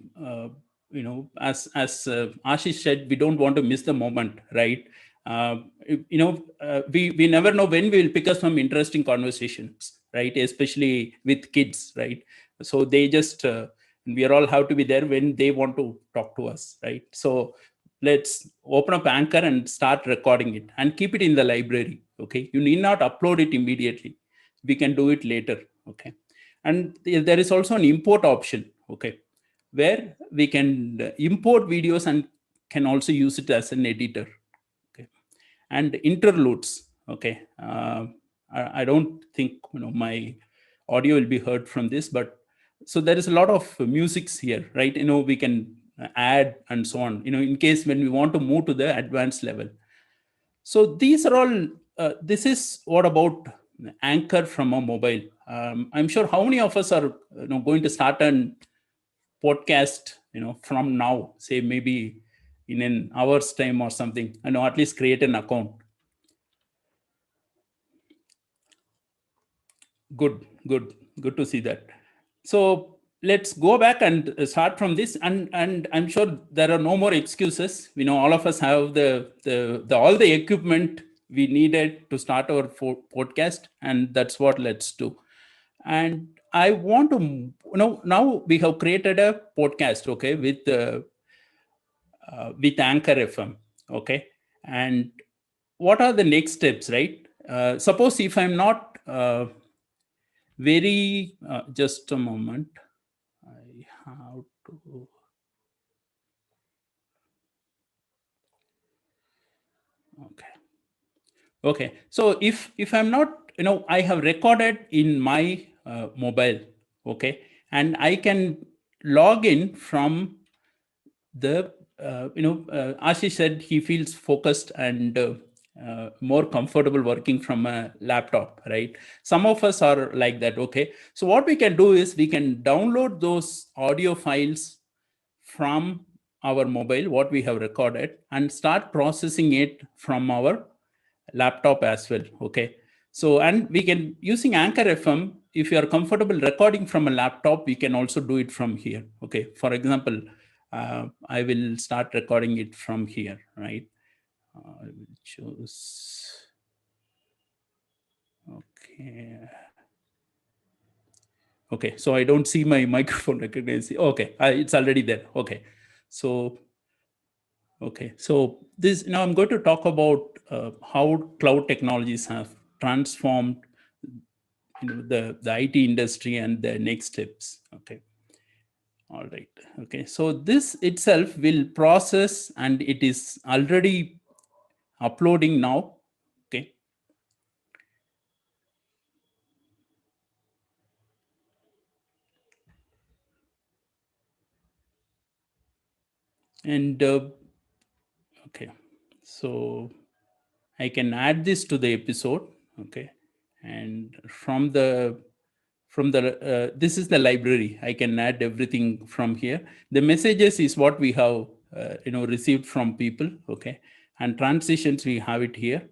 as Ashish said, we don't want to miss the moment, right? We never know when we will pick up some interesting conversations, right? Especially with kids, right? So they just we all have to be there when they want to talk to us, right? So let's open up Anchor and start recording it and keep it in the library. Okay, you need not upload it immediately. We can do it later. Okay, and there is also an import option. okay, where we can import videos and can also use it as an editor, okay, and interludes, okay. I don't think my audio will be heard from this, but so there is a lot of musics here, right? We can add and so on, in case when we want to move to the advanced level. So these are all, this is what about Anchor from a mobile. I'm sure how many of us are going to start an podcast, from now, say maybe in an hour's time or something, at least create an account. Good to see that. So let's go back and start from this, and I'm sure there are no more excuses. All of us have the all the equipment we needed to start our podcast, and that's what let's do. And I want to now we have created a podcast, okay, with Anchor FM, okay. And what are the next steps, right? Suppose if I'm not very just a moment, I have to okay. So if I'm not, I have recorded in my mobile, okay, and I can log in from the Ashish said he feels focused and more comfortable working from a laptop, right? Some of us are like that, okay. So what we can do is we can download those audio files from our mobile, what we have recorded, and start processing it from our laptop as well, okay. So, and we can, using Anchor FM, if you are comfortable recording from a laptop, we can also do it from here, okay. For example, I will start recording it from here, right? I will choose, okay, so I don't see my microphone recognition. Okay, it's already there, okay. So okay, so this, now I'm going to talk about how cloud technologies have transformed the IT industry and the next steps, okay. All right, okay, so this itself will process, and it is already uploading now, okay. And okay, so I can add this to the episode, okay. And from the this is the library. I can add everything from here. The messages is what we have received from people, okay. And transitions, we have it here.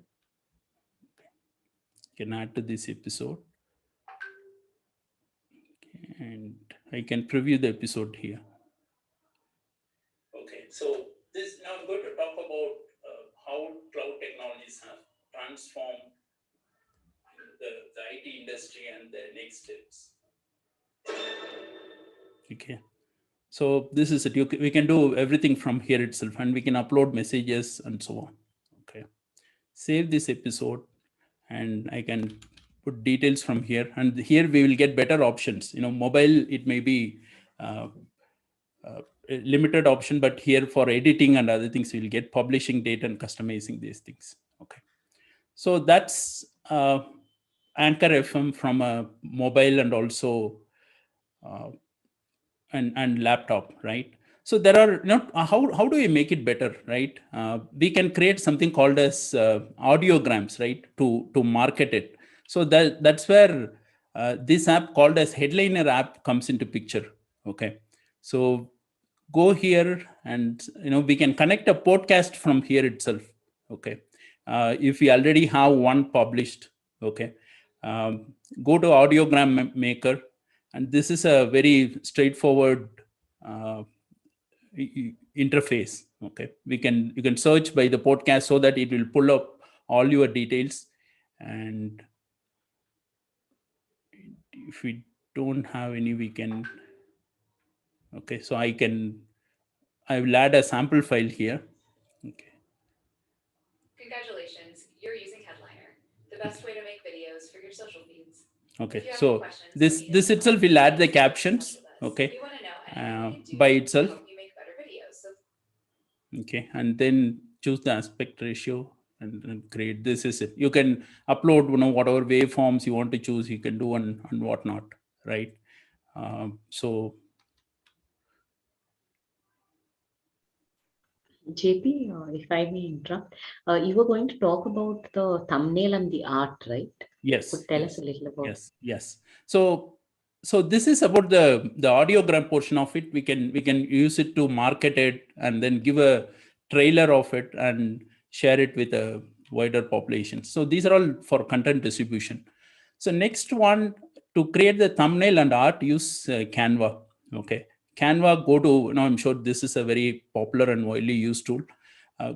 Can add to this episode, and I can preview the episode here. Okay, so this, now I'm going to talk about how cloud technologies have transformed the IT industry and the next steps. Okay, so this is it. We can do everything from here itself, and we can upload messages and so on. Okay, save this episode, and I can put details from here, and here we will get better options. Mobile, it may be a limited option, but here for editing and other things, we'll get publishing date and customizing these things. Okay, so that's Anchor FM from a mobile and also and laptop, right? So there are how do we make it better, right? We can create something called as audiograms, right, to market it. So that's where this app called as Headliner app comes into picture. Okay, so go here, and we can connect a podcast from here itself. Okay, if we already have one published, okay, go to audiogram maker, and this is a very straightforward interface. Okay, you can search by the podcast so that it will pull up all your details. And if we don't have any, we can, okay, so I will add a sample file here. Okay, congratulations, you're using Headliner, the best way to make videos for your social feeds. okay, so this itself will add the captions. Okay, you want to know by itself. You make better videos. So Okay, and then choose the aspect ratio and create. This is it. You can upload, whatever waveforms you want to choose. You can do and whatnot, right? So JP, if I may interrupt, you were going to talk about the thumbnail and the art, right? yes, Could tell yes, us a little about. yes. So this is about the audiogram portion of it. We can use it to market it and then give a trailer of it and share it with a wider population. So these are all for content distribution. So next one, to create the thumbnail and art, use Canva. Okay, Canva, go to, I'm sure this is a very popular and widely used tool.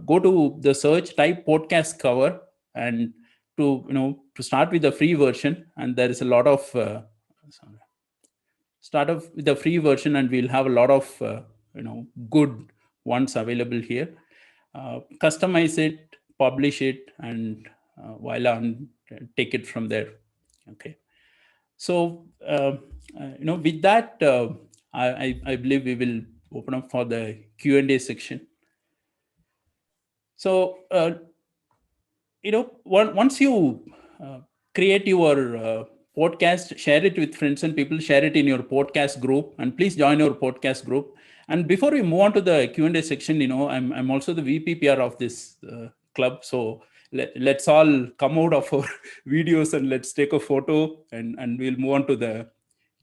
Go to the search, type podcast cover, and to start with the free version. And there is a lot of start off with the free version, and we'll have a lot of good ones available here. Customize it, publish it, and voila, and take it from there. Okay. So with that, I believe we will open up for the Q&A section. So once you create your podcast, share it with friends and people, share it in your podcast group, and please join our podcast group. And before we move on to the Q&A section, I'm also the VPPR of this club. So let's all come out of our videos and let's take a photo, and we'll move on to the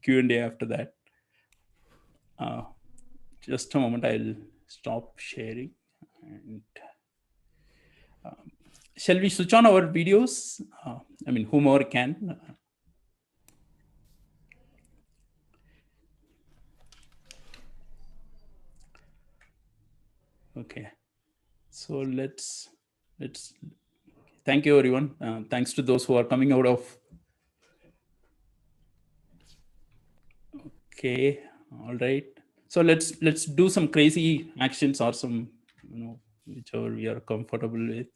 Q&A after that. Just a moment, I'll stop sharing. And shall we switch on our videos? Whomever can. Okay, so let's thank you everyone. Thanks to those who are coming out of. Okay, all right. So let's do some crazy actions or some whichever we are comfortable with.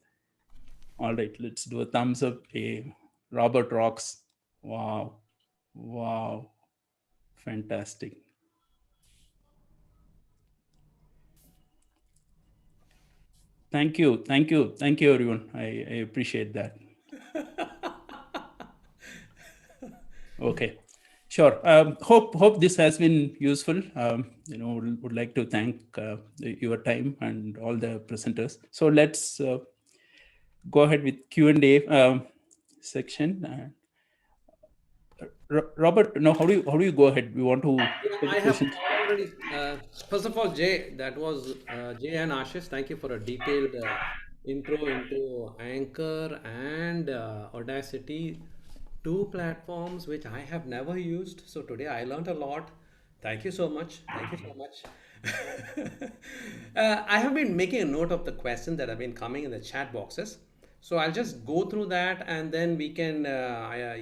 All right, let's do a thumbs up. Robert rocks. Wow, fantastic. Thank you everyone. I appreciate that. Okay, sure. Hope this has been useful. Would like to thank your time and all the presenters. So let's go ahead with Q&A section. Robert, how do you go ahead? We want to. I have already. First of all, Jay, that was Jay and Ashish. Thank you for a detailed intro into Anchor and Audacity, two platforms which I have never used. So today I learned a lot. Thank you so much. I have been making a note of the questions that have been coming in the chat boxes. So I'll just go through that, and then we can,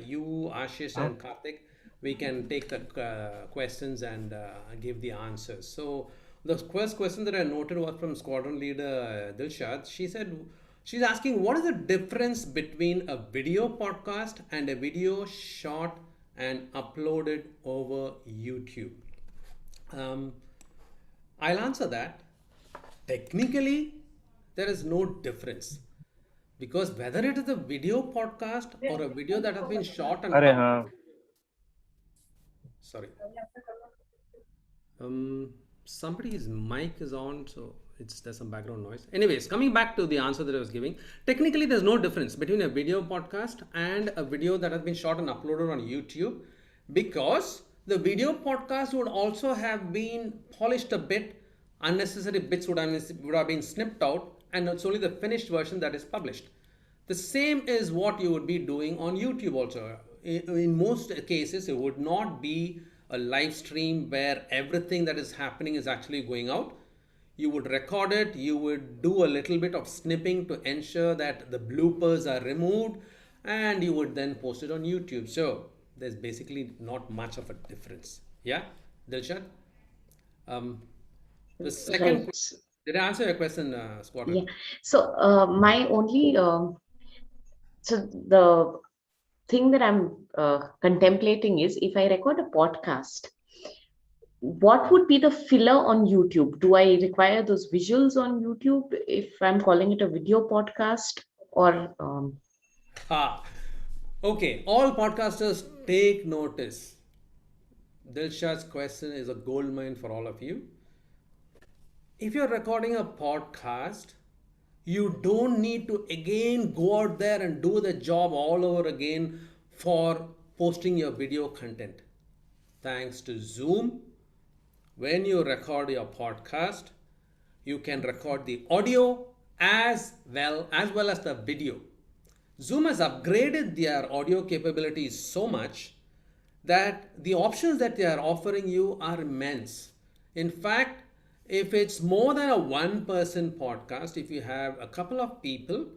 you, Ashish, and Karthik, we can take the questions and give the answers. So the first question that I noted was from Squadron Leader Dilshad. She said, she's asking, what is the difference between a video podcast and a video shot and uploaded over YouTube? I'll answer that. Technically, there is no difference. Because whether it is a video podcast or a video that has been shot and sorry, somebody's mic is on, so there's some background noise. Anyways, coming back to the answer that I was giving, technically there's no difference between a video podcast and a video that has been shot and uploaded on YouTube, because the video podcast would also have been polished a bit, unnecessary bits would have been snipped out, and it's only the finished version that is published. The same is what you would be doing on YouTube also. In most cases, it would not be a live stream where everything that is happening is actually going out. You would record it, you would do a little bit of snipping to ensure that the bloopers are removed, and you would then post it on YouTube. So there's basically not much of a difference. Yeah, Dilshad? The second question, did I answer your question, Squadron? Yeah. So my only so the thing that I'm contemplating is, if I record a podcast, what would be the filler on YouTube? Do I require those visuals on YouTube if I'm calling it a video podcast? Or Ah, okay. All podcasters take notice. Dilshad's question is a gold mine for all of you. If you're recording a podcast, you don't need to again go out there and do the job all over again for posting your video content. Thanks to Zoom, when you record your podcast, you can record the audio as well as the video. Zoom has upgraded their audio capabilities so much that the options that they are offering you are immense. In fact, if it's more than a one person podcast, if you have a couple of people,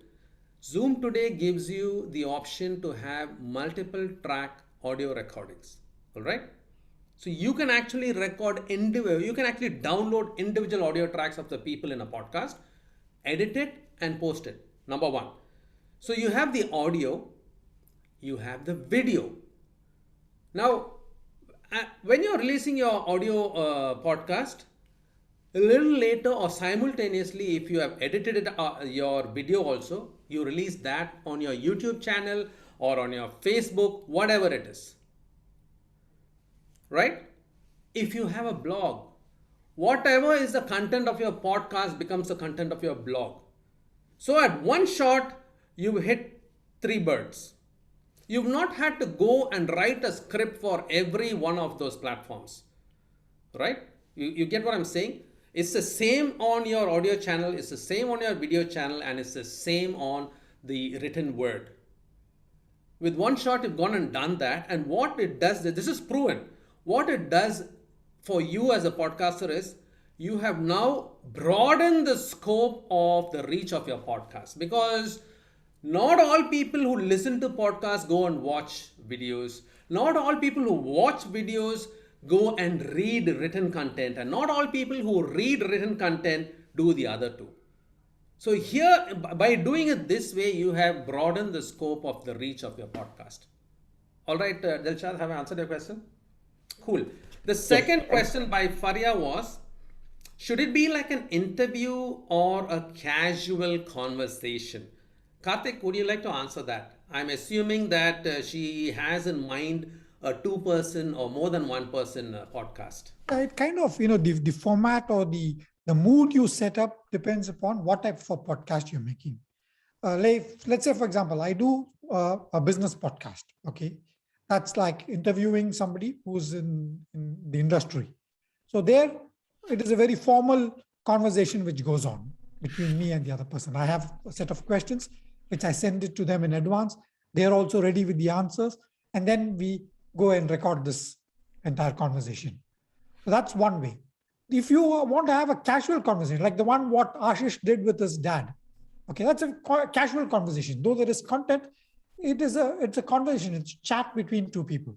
Zoom today gives you the option to have multiple track audio recordings. All right. So you can actually you can actually download individual audio tracks of the people in a podcast, edit it and post it. Number one. So you have the audio, you have the video. Now, when you're releasing your audio podcast, a little later or simultaneously, if you have edited it, your video also, you release that on your YouTube channel or on your Facebook, whatever it is. Right? If you have a blog, whatever is the content of your podcast becomes the content of your blog. So at one shot, you hit 3 birds. You've not had to go and write a script for every one of those platforms. Right? You get what I'm saying? It's the same on your audio channel, it's the same on your video channel, and it's the same on the written word. With one shot, you've gone and done that. And what it does, this is proven. What it does for you as a podcaster is you have now broadened the scope of the reach of your podcast, because not all people who listen to podcasts go and watch videos. Not all people who watch videos go and read written content, and not all people who read written content do the other two. So here, by doing it this way, you have broadened the scope of the reach of your podcast. All right, Dilshad, have I answered your question? Cool. The second question by Faria was, should it be like an interview or a casual conversation? Karthik, would you like to answer that? I'm assuming that she has in mind a 2-person or more than 1-person podcast. It kind of, the format or the mood you set up depends upon what type of podcast you're making. Let's say, for example, I do a business podcast. Okay. That's like interviewing somebody who's in the industry. So there, it is a very formal conversation which goes on between me and the other person. I have a set of questions which I send it to them in advance. They're also ready with the answers. And then we go and record this entire conversation. So that's one way. If you want to have a casual conversation, like the one what Ashish did with his dad, okay, that's a casual conversation. Though there is content, it's a conversation, it's chat between two people.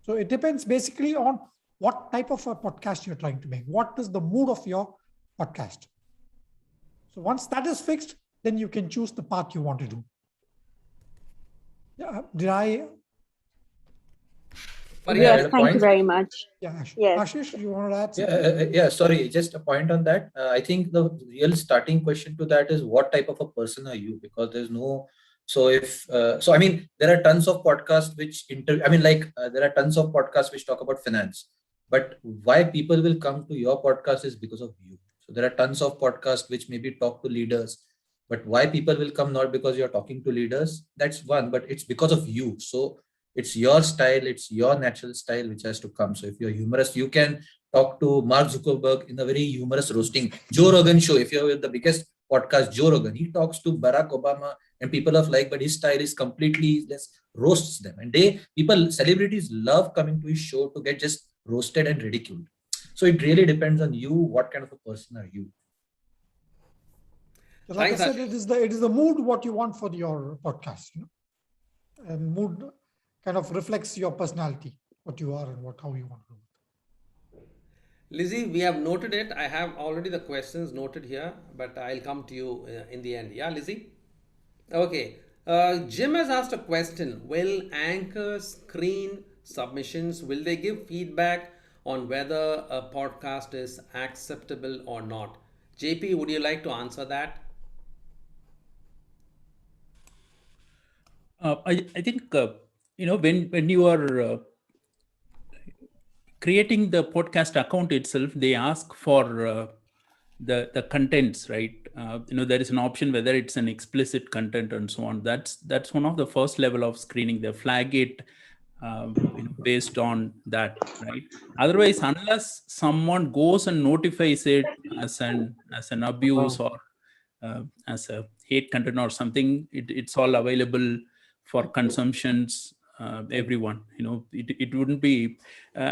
So it depends basically on what type of a podcast you're trying to make. What is the mood of your podcast? So once that is fixed, then you can choose the path you want to do. Yeah, did I? Yes, thank you very much. Yeah, Ashish. Yes. Ashish, you want to add something? Yeah, sorry, just a point on that. I think the real starting question to that is, what type of a person are you? Because there's no, I mean, there are tons of podcasts there are tons of podcasts which talk about finance, but why people will come to your podcast is because of you. So there are tons of podcasts which maybe talk to leaders, but why people will come, not because you're talking to leaders, that's one, but it's because of you. So it's your style, it's your natural style which has to come. So if you're humorous, you can talk to Mark Zuckerberg in a very humorous roasting. Joe Rogan show, if you're with the biggest podcast, Joe Rogan, he talks to Barack Obama and people of like, but his style is completely just roasts them. And celebrities love coming to his show to get just roasted and ridiculed. So it really depends on you. What kind of a person are you? So like I said, it is the mood what you want for your podcast. And mood kind of reflects your personality, what you are and how you want to do it. Lizzie, we have noted it. I have already the questions noted here, but I'll come to you in the end. Yeah, Lizzie? Okay. Jim has asked a question. Will Anchor screen submissions? Will they give feedback on whether a podcast is acceptable or not. JP, would you like to answer that? I think when you are creating the podcast account itself, they ask for the contents, right? There is an option whether it's an explicit content and so on. That's one of the first level of screening. They flag it based on that, right? Otherwise, unless someone goes and notifies it as an abuse or as a hate content or something, it's all available for consumptions. Everyone, it wouldn't be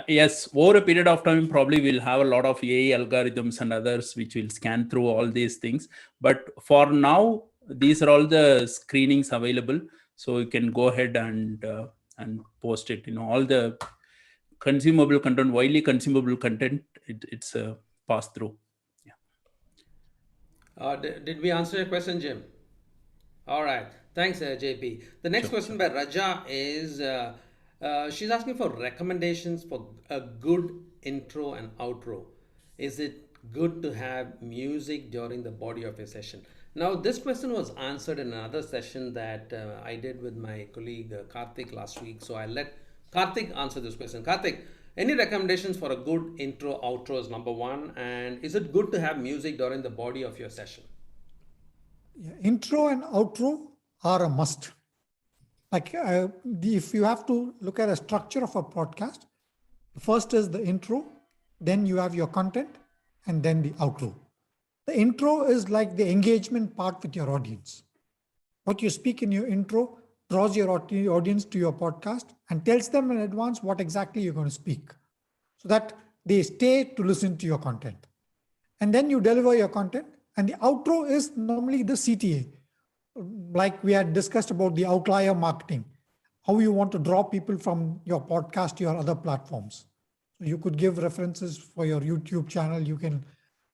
yes, over a period of time probably we'll have a lot of AI algorithms and others which will scan through all these things, but for now these are all the screenings available, so you can go ahead and post it. All the consumable content, widely consumable content, it's a pass through. Did we answer your question, Jim? All right. Thanks, JP. The next question by Raja is she's asking for recommendations for a good intro and outro. Is it good to have music during the body of a session? Now, this question was answered in another session that I did with my colleague Karthik last week. So I'll let Karthik answer this question. Karthik, any recommendations for a good intro, outro is number one. And is it good to have music during the body of your session? Yeah, intro and outro are a must. Like if you have to look at a structure of a podcast, first is the intro, then you have your content, and then the outro. The intro is like the engagement part with your audience. What you speak in your intro draws your audience to your podcast and tells them in advance what exactly you're going to speak, so that they stay to listen to your content. And then you deliver your content. And the outro is normally the CTA. Like we had discussed about the outlier marketing, how you want to draw people from your podcast to your other platforms. So you could give references for your YouTube channel. You can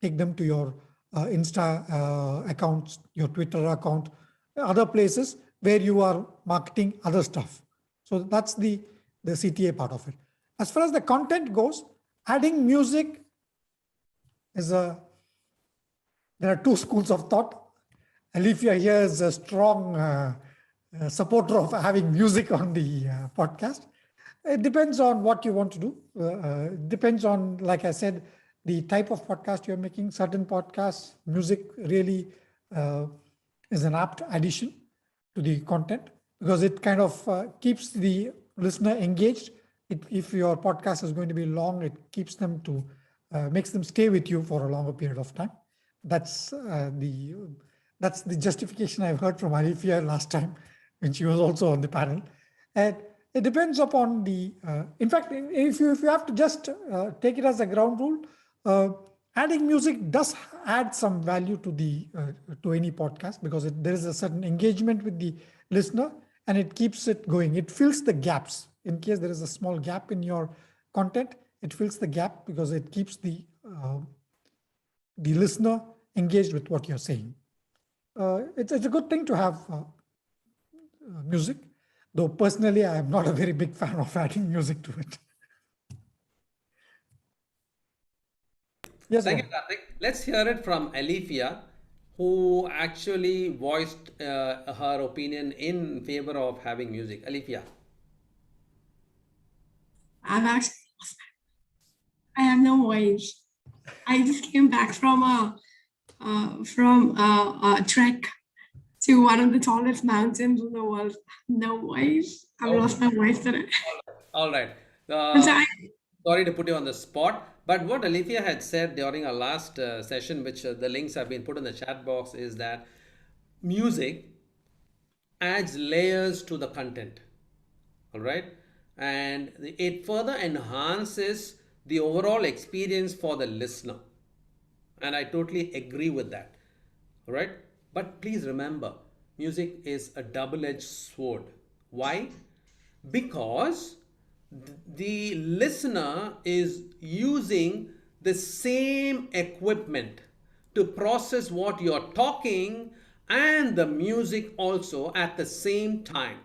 take them to your Insta accounts, your Twitter account, other places where you are marketing other stuff. So that's the CTA part of it. As far as the content goes, adding music is there are two schools of thought. Alifia here is a strong supporter of having music on the podcast. It depends on what you want to do. It depends on, like I said, the type of podcast you're making. Certain podcasts, music really is an apt addition to the content because it kind of keeps the listener engaged. If your podcast is going to be long, it keeps them to, makes them stay with you for a longer period of time. That's the justification I've heard from Alifia last time when she was also on the panel. And it depends upon the, in fact, if you have to just take it as a ground rule, adding music does add some value to any podcast because there is a certain engagement with the listener and it keeps it going. It fills the gaps. In case there is a small gap in your content, it fills the gap because it keeps the listener engaged with what you're saying. It's a good thing to have music, though personally I am not a very big fan of adding music to it. Yes, thank you, Karthik. Let's hear it from Alifia, who actually voiced her opinion in favor of having music. Alifia. I've actually lost it. I have no voice. I just came back from a trek to one of the tallest mountains in the world. No voice. I've lost my voice today. All right. Sorry to put you on the spot, but what Alifia had said during our last session, which the links have been put in the chat box, is that music adds layers to the content. All right. And it further enhances the overall experience for the listener. And I totally agree with that. All right. But please remember, music is a double-edged sword. Why? Because the listener is using the same equipment to process what you're talking and the music also at the same time.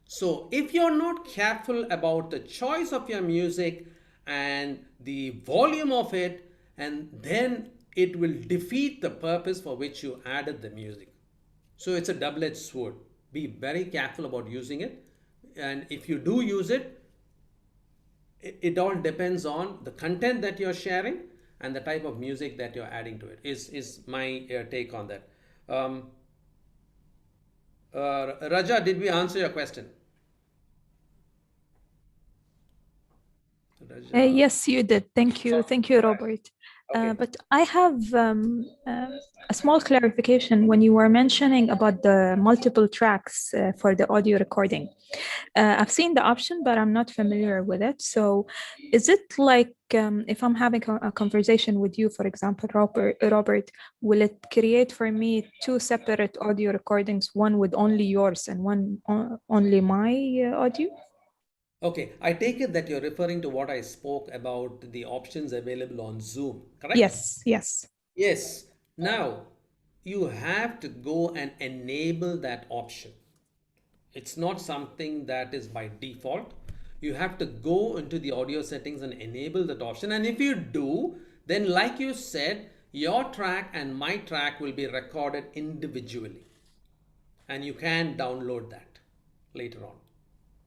So if you're not careful about the choice of your music and the volume of it, and then it will defeat the purpose for which you added the music. So it's a double-edged sword. Be very careful about using it. And if you do use it, it all depends on the content that you're sharing and the type of music that you're adding to it, is my take on that. Raja, did we answer your question? Raja. Yes, you did. Thank you. Thank you, Robert. Okay. But I have a small clarification when you were mentioning about the multiple tracks for the audio recording. I've seen the option, but I'm not familiar with it. So is it like if I'm having a conversation with you, for example, Robert, will it create for me two separate audio recordings, one with only yours and one only my audio? Okay, I take it that you're referring to what I spoke about, the options available on Zoom, correct? Yes, yes. Yes. Now, you have to go and enable that option. It's not something that is by default. You have to go into the audio settings and enable that option. And if you do, then like you said, your track and my track will be recorded individually. And you can download that later on.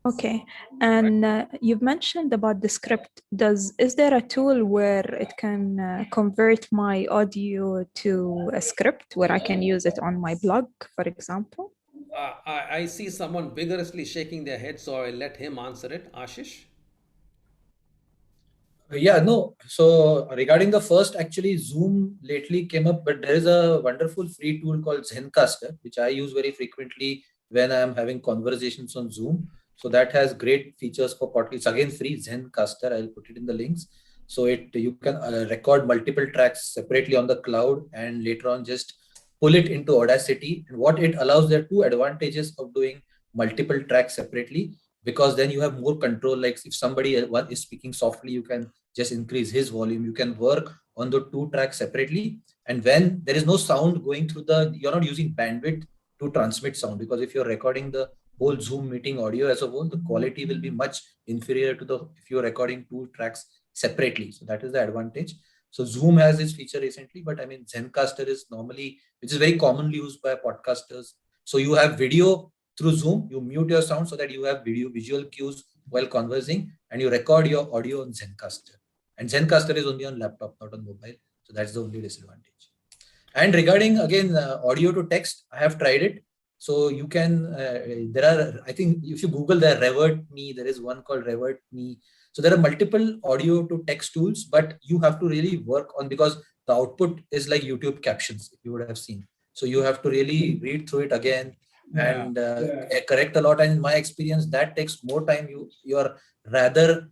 Okay, and you've mentioned about the script. Is there a tool where it can convert my audio to a script where I can use it on my blog, for example? I see someone vigorously shaking their head, so I'll let him answer it. Ashish? Yeah, no. So regarding the first, actually Zoom lately came up, but there is a wonderful free tool called Zencastr, which I use very frequently when I am having conversations on Zoom. So that has great features for podcasts. It's again free, Zencastr. I'll put it in the links. So you can record multiple tracks separately on the cloud and later on just pull it into Audacity. And what it allows, there are two advantages of doing multiple tracks separately, because then you have more control. Like if somebody is speaking softly, you can just increase his volume. You can work on the two tracks separately. And when there is no sound going through you're not using bandwidth to transmit sound, because if you're recording the whole Zoom meeting audio as a whole, the quality will be much inferior to if you're recording two tracks separately. So that is the advantage. So Zoom has this feature recently, but I mean, Zencastr is normally, which is very commonly used by podcasters. So you have video through Zoom, you mute your sound so that you have visual cues while conversing, and you record your audio on Zencastr. And Zencastr is only on laptop, not on mobile. So that's the only disadvantage. And regarding, again, audio to text, I have tried it. So you can, I think if you Google the RevertMe, there is one called RevertMe. So there are multiple audio to text tools, but you have to really work on, because the output is like YouTube captions, if you would have seen. So you have to really read through it again and correct a lot. And in my experience, that takes more time. You are rather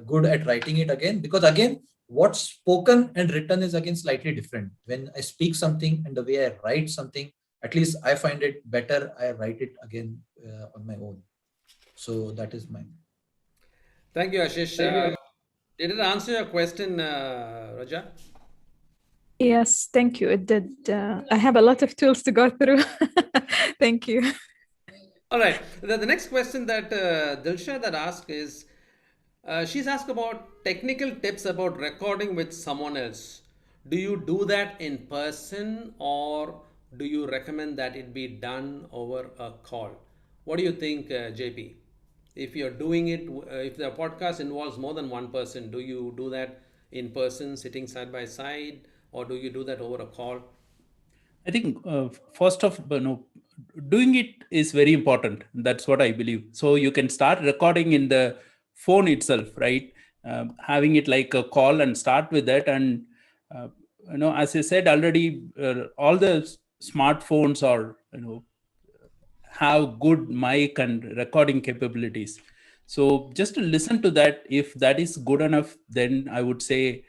good at writing it again, because again, what's spoken and written is again slightly different. When I speak something and the way I write something, at least I find it better. I write it again on my own. So that is mine. Thank you, Ashish. Did it answer your question, Raja? Yes, thank you. It did. I have a lot of tools to go through. Thank you. All right. The next question that Dilsha that asked is, she's asked about technical tips about recording with someone else. Do you do that in person, or do you recommend that it be done over a call? What do you think, JP? If you're doing it, if the podcast involves more than one person, do you do that in person, sitting side by side, or do you do that over a call? I think first of doing it is very important. That's what I believe. So you can start recording in the phone itself, right? Having it like a call and start with that. And as I said already, all the smartphones are have good mic and recording capabilities. So just to listen to that, if that is good enough, then I would say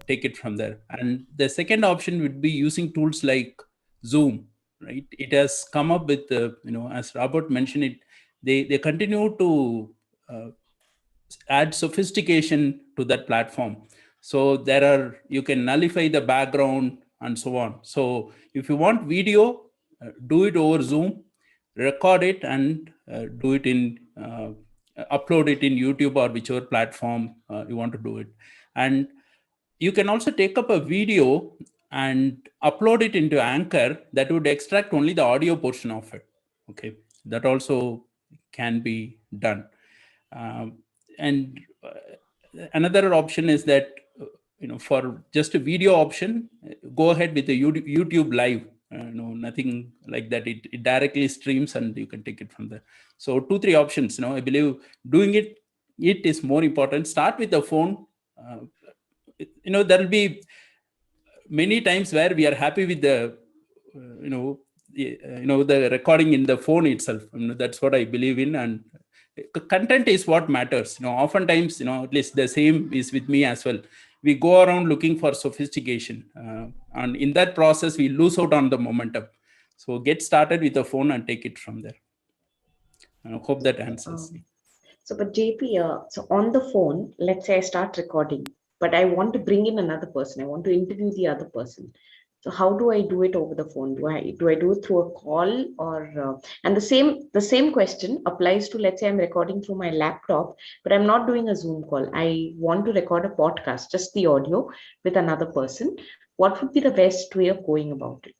take it from there. And the second option would be using tools like Zoom, right? It has come up with, as Robert mentioned it, they continue to add sophistication to that platform. So you can nullify the background and so on. So if you want video, do it over Zoom, record it and do it in upload it in YouTube or whichever platform you want to do it. And you can also take up a video and upload it into Anchor that would extract only the audio portion of it. Okay, that also can be done. And another option is that, for just a video option, go ahead with the YouTube Live. Nothing like that. It directly streams and you can take it from there. So 2-3 options. I believe doing it is more important. Start with the phone. There'll be many times where we are happy with the the recording in the phone itself. That's what I believe in, and content is what matters. Oftentimes, at least the same is with me as well. We go around looking for sophistication, and in that process we lose out on the momentum. So get started with the phone and take it from there. I hope that answers. So, but JP, so on the phone, let's say I start recording, but I want to bring in another person. I want to interview the other person. So how do I do it over the phone? Do I do it through a call, or and the same question applies to, let's say I'm recording through my laptop, but I'm not doing a Zoom call. I want to record a podcast, just the audio with another person. What would be the best way of going about it?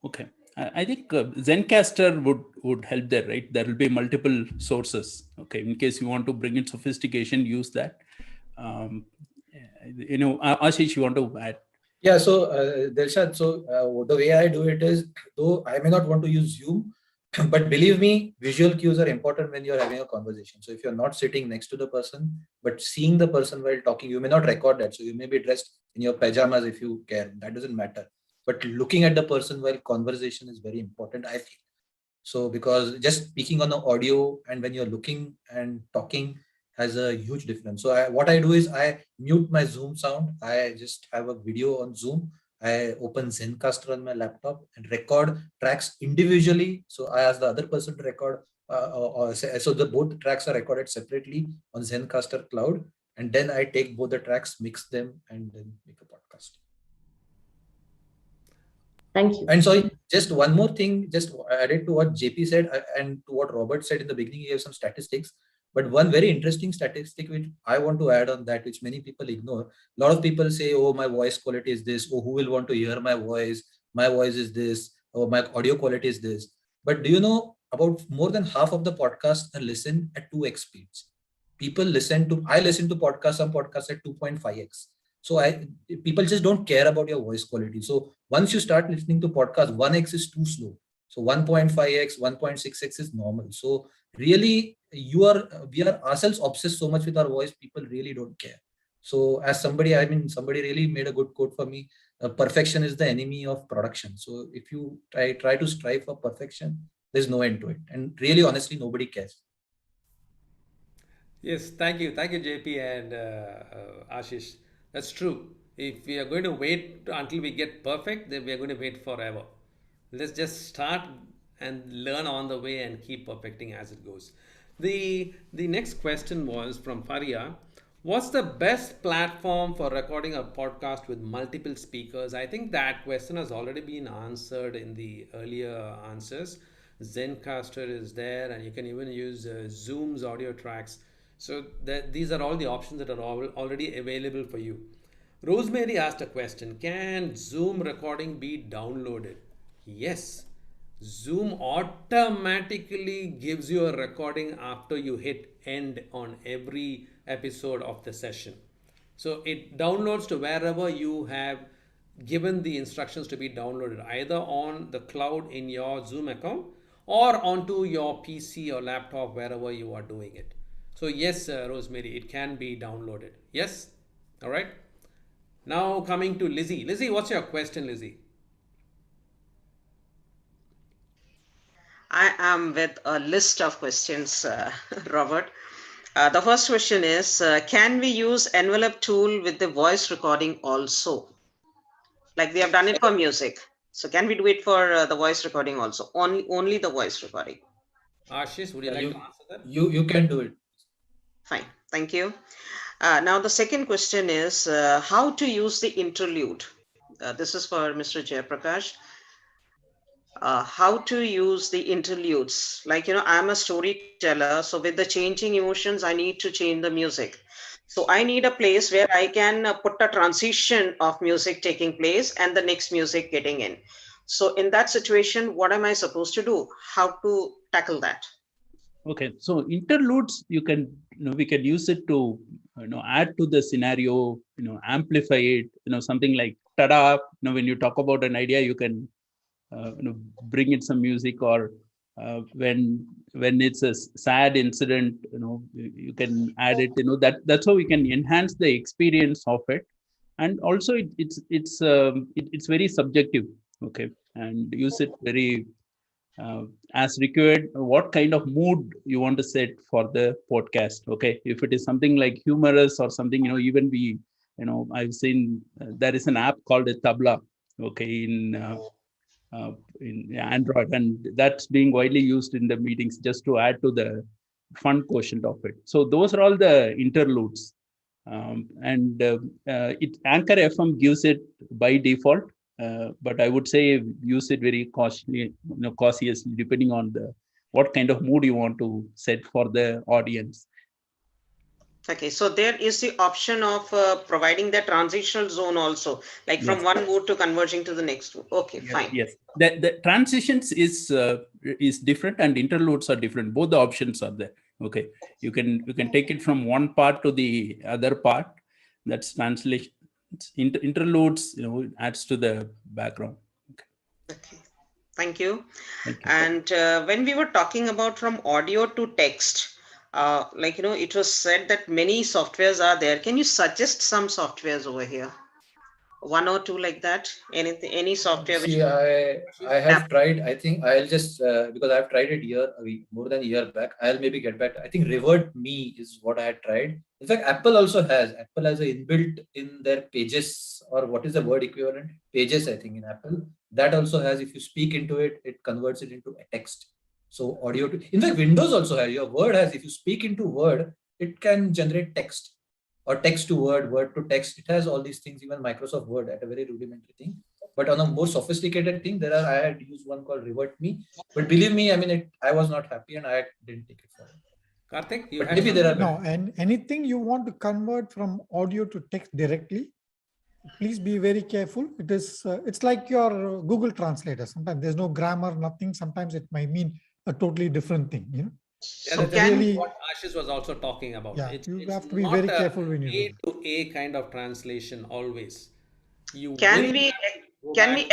Okay. I think Zencastr would help there, right? There will be multiple sources. Okay, in case you want to bring in sophistication, use that. Ashish, you want to add? Yeah, so Dilshad, so the way I do it is, though I may not want to use Zoom, but believe me, visual cues are important when you're having a conversation. So if you're not sitting next to the person, but seeing the person while talking, you may not record that. So you may be dressed in your pajamas if you care. That doesn't matter. But looking at the person while conversation is very important, I feel. So because just speaking on the audio and when you're looking and talking has a huge difference. So what I do is I mute my Zoom sound. I just have a video on Zoom. I open Zencastr on my laptop and record tracks individually. So I ask the other person to record. So the both tracks are recorded separately on Zencastr cloud. And then I take both the tracks, mix them, and then make a podcast. Thank you. And sorry, just one more thing, just added to what JP said and to what Robert said in the beginning, he gave some statistics. But one very interesting statistic which I want to add on that, which many people ignore. A lot of people say, oh, my voice quality is this. Oh, who will want to hear my voice? My voice is this. Or my audio quality is this. But do you know about more than half of the podcasts are listened at 2x speeds? I listen to podcasts, some podcasts at 2.5x. So people just don't care about your voice quality. So once you start listening to podcasts, 1x is too slow. So 1.5x, 1.6x is normal. So really, we are ourselves obsessed so much with our voice, people really don't care. So as somebody really made a good quote for me, perfection is the enemy of production. So if you try to strive for perfection, there's no end to it. And really, honestly, nobody cares. Yes, thank you, JP and Ashish. That's true. If we are going to wait until we get perfect, then we are going to wait forever. Let's just start and learn on the way and keep perfecting as it goes. The next question was from Faria. What's the best platform for recording a podcast with multiple speakers? I think that question has already been answered in the earlier answers. Zencastr is there, and you can even use Zoom's audio tracks. So these are all the options that are already available for you. Rosemary asked a question. Can Zoom recording be downloaded? Yes. Zoom automatically gives you a recording after you hit end on every episode of the session. So it downloads to wherever you have given the instructions to be downloaded, either on the cloud in your Zoom account or onto your PC or laptop, wherever you are doing it. So yes, Rosemary, it can be downloaded. Yes? All right. Now coming to Lizzie. Lizzie, what's your question, Lizzie? I am with a list of questions, Robert. The first question is, can we use envelope tool with the voice recording also? Like we have done it for music. So can we do it for the voice recording also? Only the voice recording. Ashish, would you like to answer that? You can do it. Fine, thank you. Now the second question is how to use the interlude. This is for Mr. Jayaprakash. how to use the interludes. Like, I'm a storyteller, so with the changing emotions, I need to change the music. So I need a place where I can put a transition of music taking place and the next music getting in. So in that situation, what am I supposed to do? How to tackle that? Okay, so interludes, we can use it to, add to the scenario, amplify it, something like tada, when you talk about an idea, you can, bring in some music, or when it's a sad incident, you can add it, that's how we can enhance the experience of it. And also it's very subjective, okay, and use it very as required, what kind of mood you want to set for the podcast. Okay, if it is something like humorous or something, even I've seen there is an app called a Tabla, okay, in Android, and that's being widely used in the meetings just to add to the fun quotient of it. So those are all the interludes, and Anchor FM gives it by default. But I would say use it very cautiously, cautiously, depending on what kind of mood you want to set for the audience. Okay, so there is the option of providing the transitional zone also, like from one mood to converging to the next mood. Okay, fine. Yes, the transitions is different, and interludes are different. Both the options are there. Okay, you can take it from one part to the other part. That's translation. Interludes, adds to the background. Okay. Thank you. And when we were talking about from audio to text, it was said that many softwares are there. Can you suggest some softwares over here? One or two like that? Any software? See, I have tried. I think I'll just because I've tried it more than a year back. I'll maybe get back. I think Revert Me is what I had tried. In fact, Apple also has. Apple has a inbuilt in their Pages, or what is the word equivalent? Pages, I think, in Apple. That also has. If you speak into it, it converts it into a text. So audio to. In fact, Windows also has. Your Word has. If you speak into Word, it can generate text, or text to word, word to text. It has all these things, even Microsoft Word at a very rudimentary thing. But on a more sophisticated thing, I had used one called Revert Me. But believe me, I mean, I was not happy and I didn't take it forward. Karthik, maybe there are no, and anything you want to convert from audio to text directly, please be very careful. It is it's like your Google Translator. Sometimes there's no grammar, nothing. Sometimes it might mean a totally different thing, So that's really what Ashish was also talking about. Yeah, you have to be very careful when you do A to A kind of translation always. Can we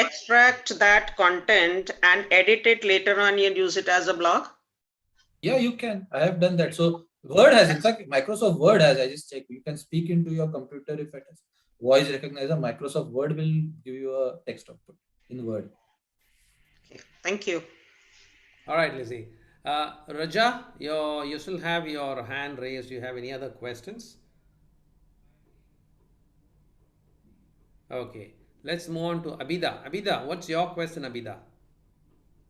extract that content and edit it later on and use it as a blog? Yeah, you can. I have done that. So Word has, in fact, Microsoft Word has. I just checked. You can speak into your computer if it has voice recognizer. Microsoft Word will give you a text output in Word. Okay, thank you. All right, Lizzie. Raja, you still have your hand raised. Do you have any other questions? Okay, let's move on to Abida. Abida, what's your question, Abida?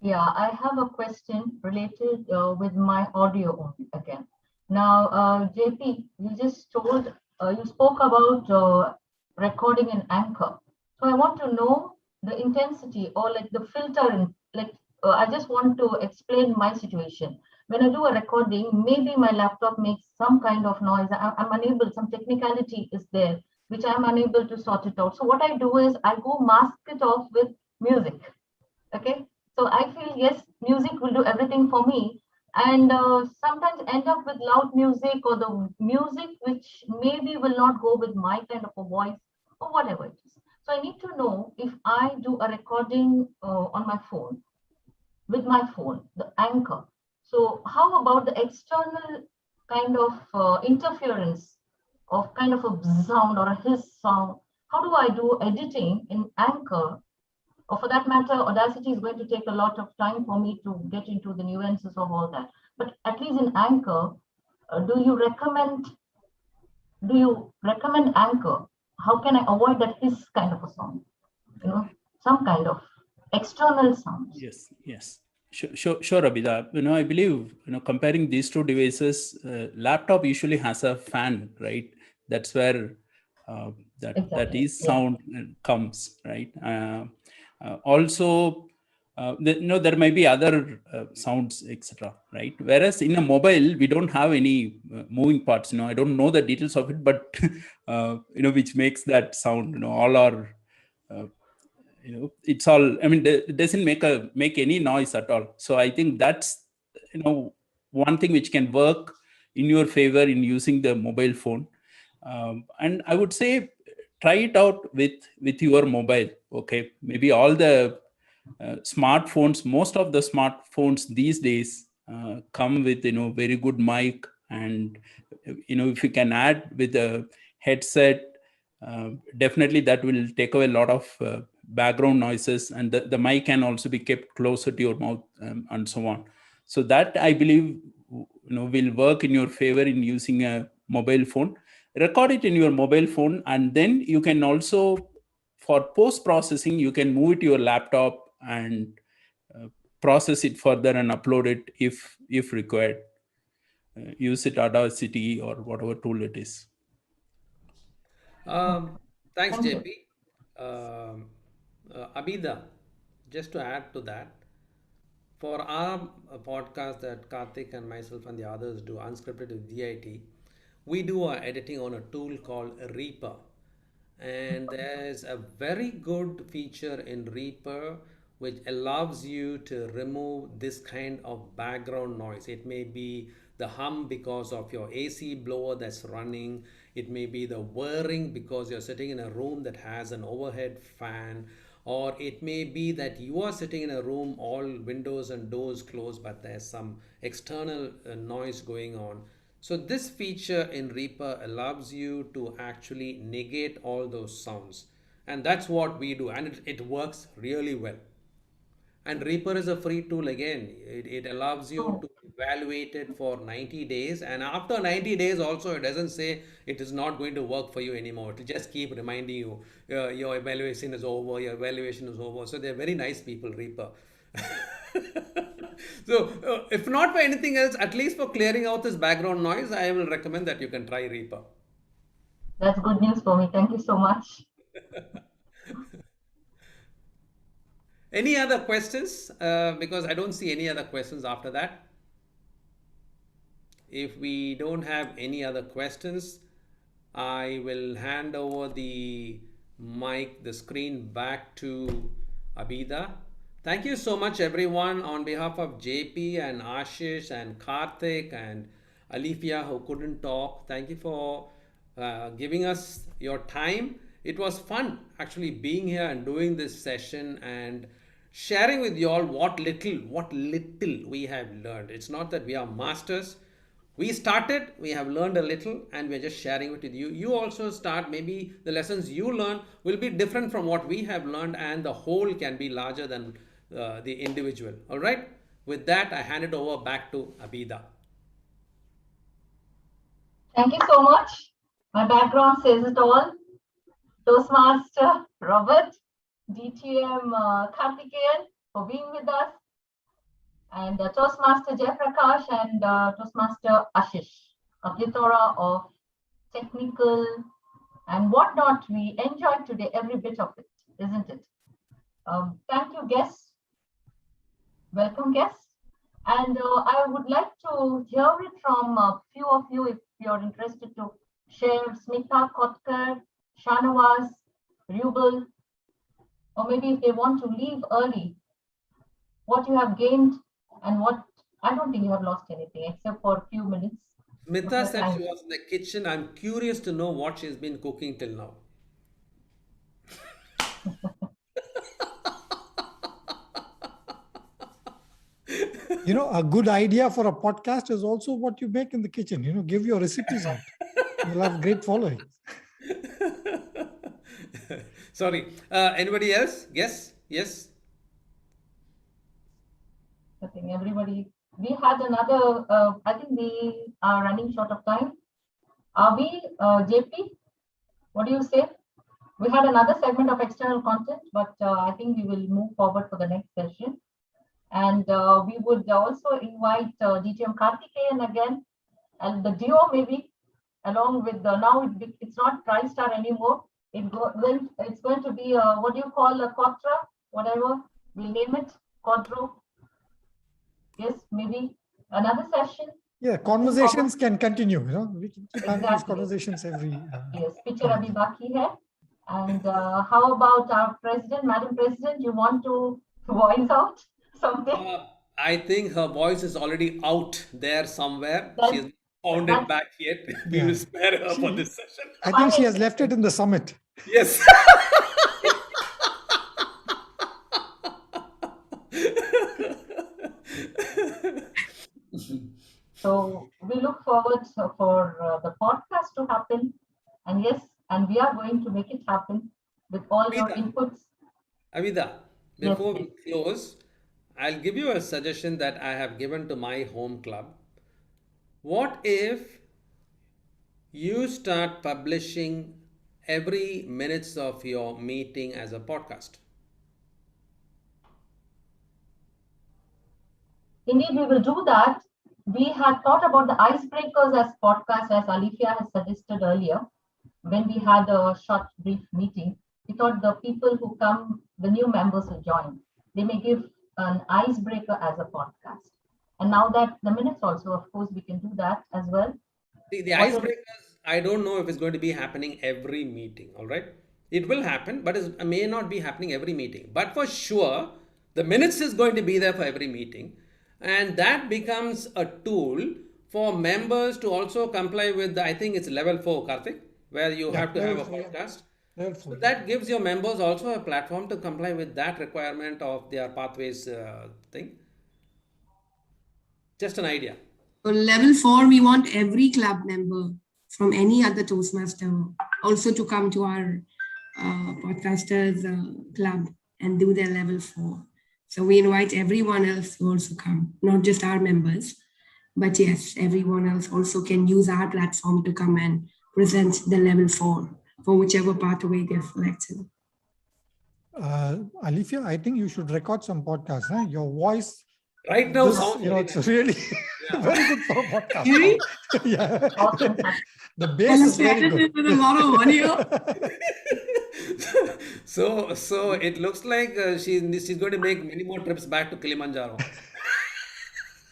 Yeah, I have a question related with my audio only again. Now, JP, you spoke about recording in Anchor. So I want to know the intensity or like the filter, I just want to explain my situation. When I do a recording, maybe my laptop makes some kind of noise. I'm unable, some technicality is there, which I'm unable to sort it out. So what I do is I go mask it off with music. Okay. So I feel, yes, music will do everything for me. And sometimes end up with loud music or the music which maybe will not go with my kind of a voice or whatever it is. So I need to know if I do a recording on my phone, with my phone, the Anchor. So how about the external kind of interference of kind of a sound or a hiss sound? How do I do editing in Anchor? Or for that matter, Audacity is going to take a lot of time for me to get into the nuances of all that. But at least in Anchor, do you recommend Anchor? How can I avoid that hiss kind of a sound? Some kind of external sounds. Yes. Sure, Abida. I believe, comparing these two devices, laptop usually has a fan, right? That's where that sound comes, right? Also, there might be other sounds, etc. Right? Whereas in a mobile, we don't have any moving parts. I don't know the details of it, but which makes that sound. All are, it's all. I mean, it doesn't make any noise at all. So I think that's one thing which can work in your favor in using the mobile phone. And I would say try it out with your mobile. Okay, maybe all the smartphones, most of the smartphones these days come with very good mic, and if you can add with a headset, definitely that will take away a lot of background noises, and the mic can also be kept closer to your mouth, and so on. So that, I believe, will work in your favor in using a mobile phone. Record it in your mobile phone, and then you can also, for post-processing, you can move it to your laptop and process it further and upload it if required. Use it Audacity or whatever tool it is. Thanks, JP. Abida, just to add to that, for our podcast that Karthik and myself and the others do, Unscripted with DIT, we do our editing on a tool called Reaper. And there's a very good feature in Reaper which allows you to remove this kind of background noise. It may be the hum because of your AC blower that's running. It may be the whirring because you're sitting in a room that has an overhead fan. Or it may be that you are sitting in a room, all windows and doors closed, but there's some external noise going on. So this feature in Reaper allows you to actually negate all those sounds. And that's what we do. And it works really well. And Reaper is a free tool again. It allows you to evaluate it for 90 days. And after 90 days also, it doesn't say it is not going to work for you anymore. It will just keep reminding you, your evaluation is over, your evaluation is over. So they're very nice people, Reaper. So if not for anything else, at least for clearing out this background noise, I will recommend that you can try Reaper. That's good news for me. Thank you so much. Any other questions? Because I don't see any other questions after that. If we don't have any other questions, I will hand over the mic, the screen back to Abida. Thank you so much, everyone, on behalf of JP and Ashish and Karthik and Alifia, who couldn't talk. Thank you for giving us your time. It was fun actually being here and doing this session and sharing with you all what little we have learned. It's not that we are masters. We started, we have learned a little, and we're just sharing it with you. You also start, maybe the lessons you learn will be different from what we have learned, and the whole can be larger than the individual. All right. With that, I hand it over back to Abida. Thank you so much. My background says it all. Toastmaster Robert, DTM Karthikeyan for being with us, and Toastmaster Jaiprakash and Toastmaster Ashish, a plethora of technical and whatnot. We enjoyed today every bit of it, isn't it? Thank you, guests. Welcome, guests. And I would like to hear it from a few of you if you're interested to share. Smita Kotkar, Shanawaz, Rubel, or maybe if they want to leave early, what you have gained and what, I don't think you have lost anything except for a few minutes. Smita said she was in the kitchen. I'm curious to know what she's been cooking till now. A good idea for a podcast is also what you make in the kitchen. Give your recipes out. You'll have great following. Sorry. Anybody else? Yes? Yes? I think everybody, we had another, I think we are running short of time. Are we, JP? What do you say? We had another segment of external content, but I think we will move forward for the next session. And we would also invite DTM Karthikeyan again, and the duo maybe, along with now it's not TriStar anymore. It's going to be what do you call a Quatra, whatever we name it. Quadro? Yes, maybe another session. Yeah, conversations can continue. We can keep having these Exactly. conversations every. Yes, picture abhi baki hai. And how about our president, Madam President? You want to voice out something? I think her voice is already out there somewhere. That's- She hasn't found it back yet. We Yeah. will spare her for this session. I think she has left it in the summit. Yes. So we look forward for the podcast to happen. And yes, and we are going to make it happen with all your inputs. Avida, before we close, I'll give you a suggestion that I have given to my home club. What if you start publishing every minutes of your meeting as a podcast? Indeed, we will do that. We had thought about the icebreakers as podcast, as Alifia has suggested earlier. When we had a short, brief meeting, we thought the people who come, the new members who join, they may give an icebreaker as a podcast. And now that the minutes also, of course, we can do that as well. The icebreakers, I don't know if it's going to be happening every meeting, all right? It will happen, but it may not be happening every meeting. But for sure, the minutes is going to be there for every meeting. And that becomes a tool for members to also comply with, I think it's level 4, Karthik, where you have to have a podcast. So that gives your members also a platform to comply with that requirement of their pathways thing. Just an idea. For level 4, we want every club member from any other Toastmaster also to come to our podcasters club and do their level 4. So we invite everyone else to also come, not just our members, but yes, everyone else also can use our platform to come and present the level 4 for whichever pathway they've selected. Alifia, I think you should record some podcasts. Huh? Your voice right now sounds it's really very good for a podcast. Really? Yeah. Awesome. The bass is very good. With a lot of audio. So it looks like she's going to make many more trips back to Kilimanjaro.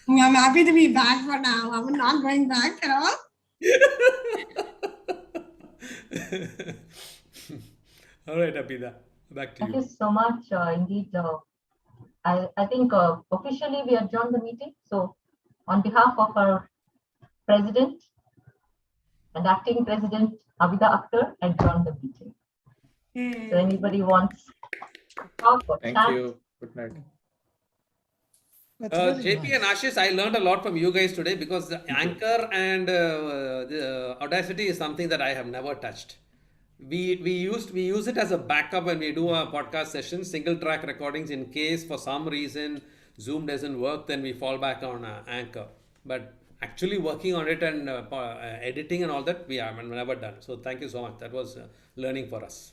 I'm happy to be back for now. I'm not going back at all. All right, Abida, back to you. Thank you so much. Indeed, I think officially we adjourn the meeting. So on behalf of our president and acting president, Abida Akhtar, adjourn the meeting. So anybody wants to talk or Thank chat? you. Good night. JP and Ashish, I learned a lot from you guys today because the Anchor and the Audacity is something that I have never touched. We use it as a backup when we do a podcast session, single track recordings. In case for some reason Zoom doesn't work, then we fall back on Anchor. But actually working on it and editing and all that, we have never done. So thank you so much. That was learning for us.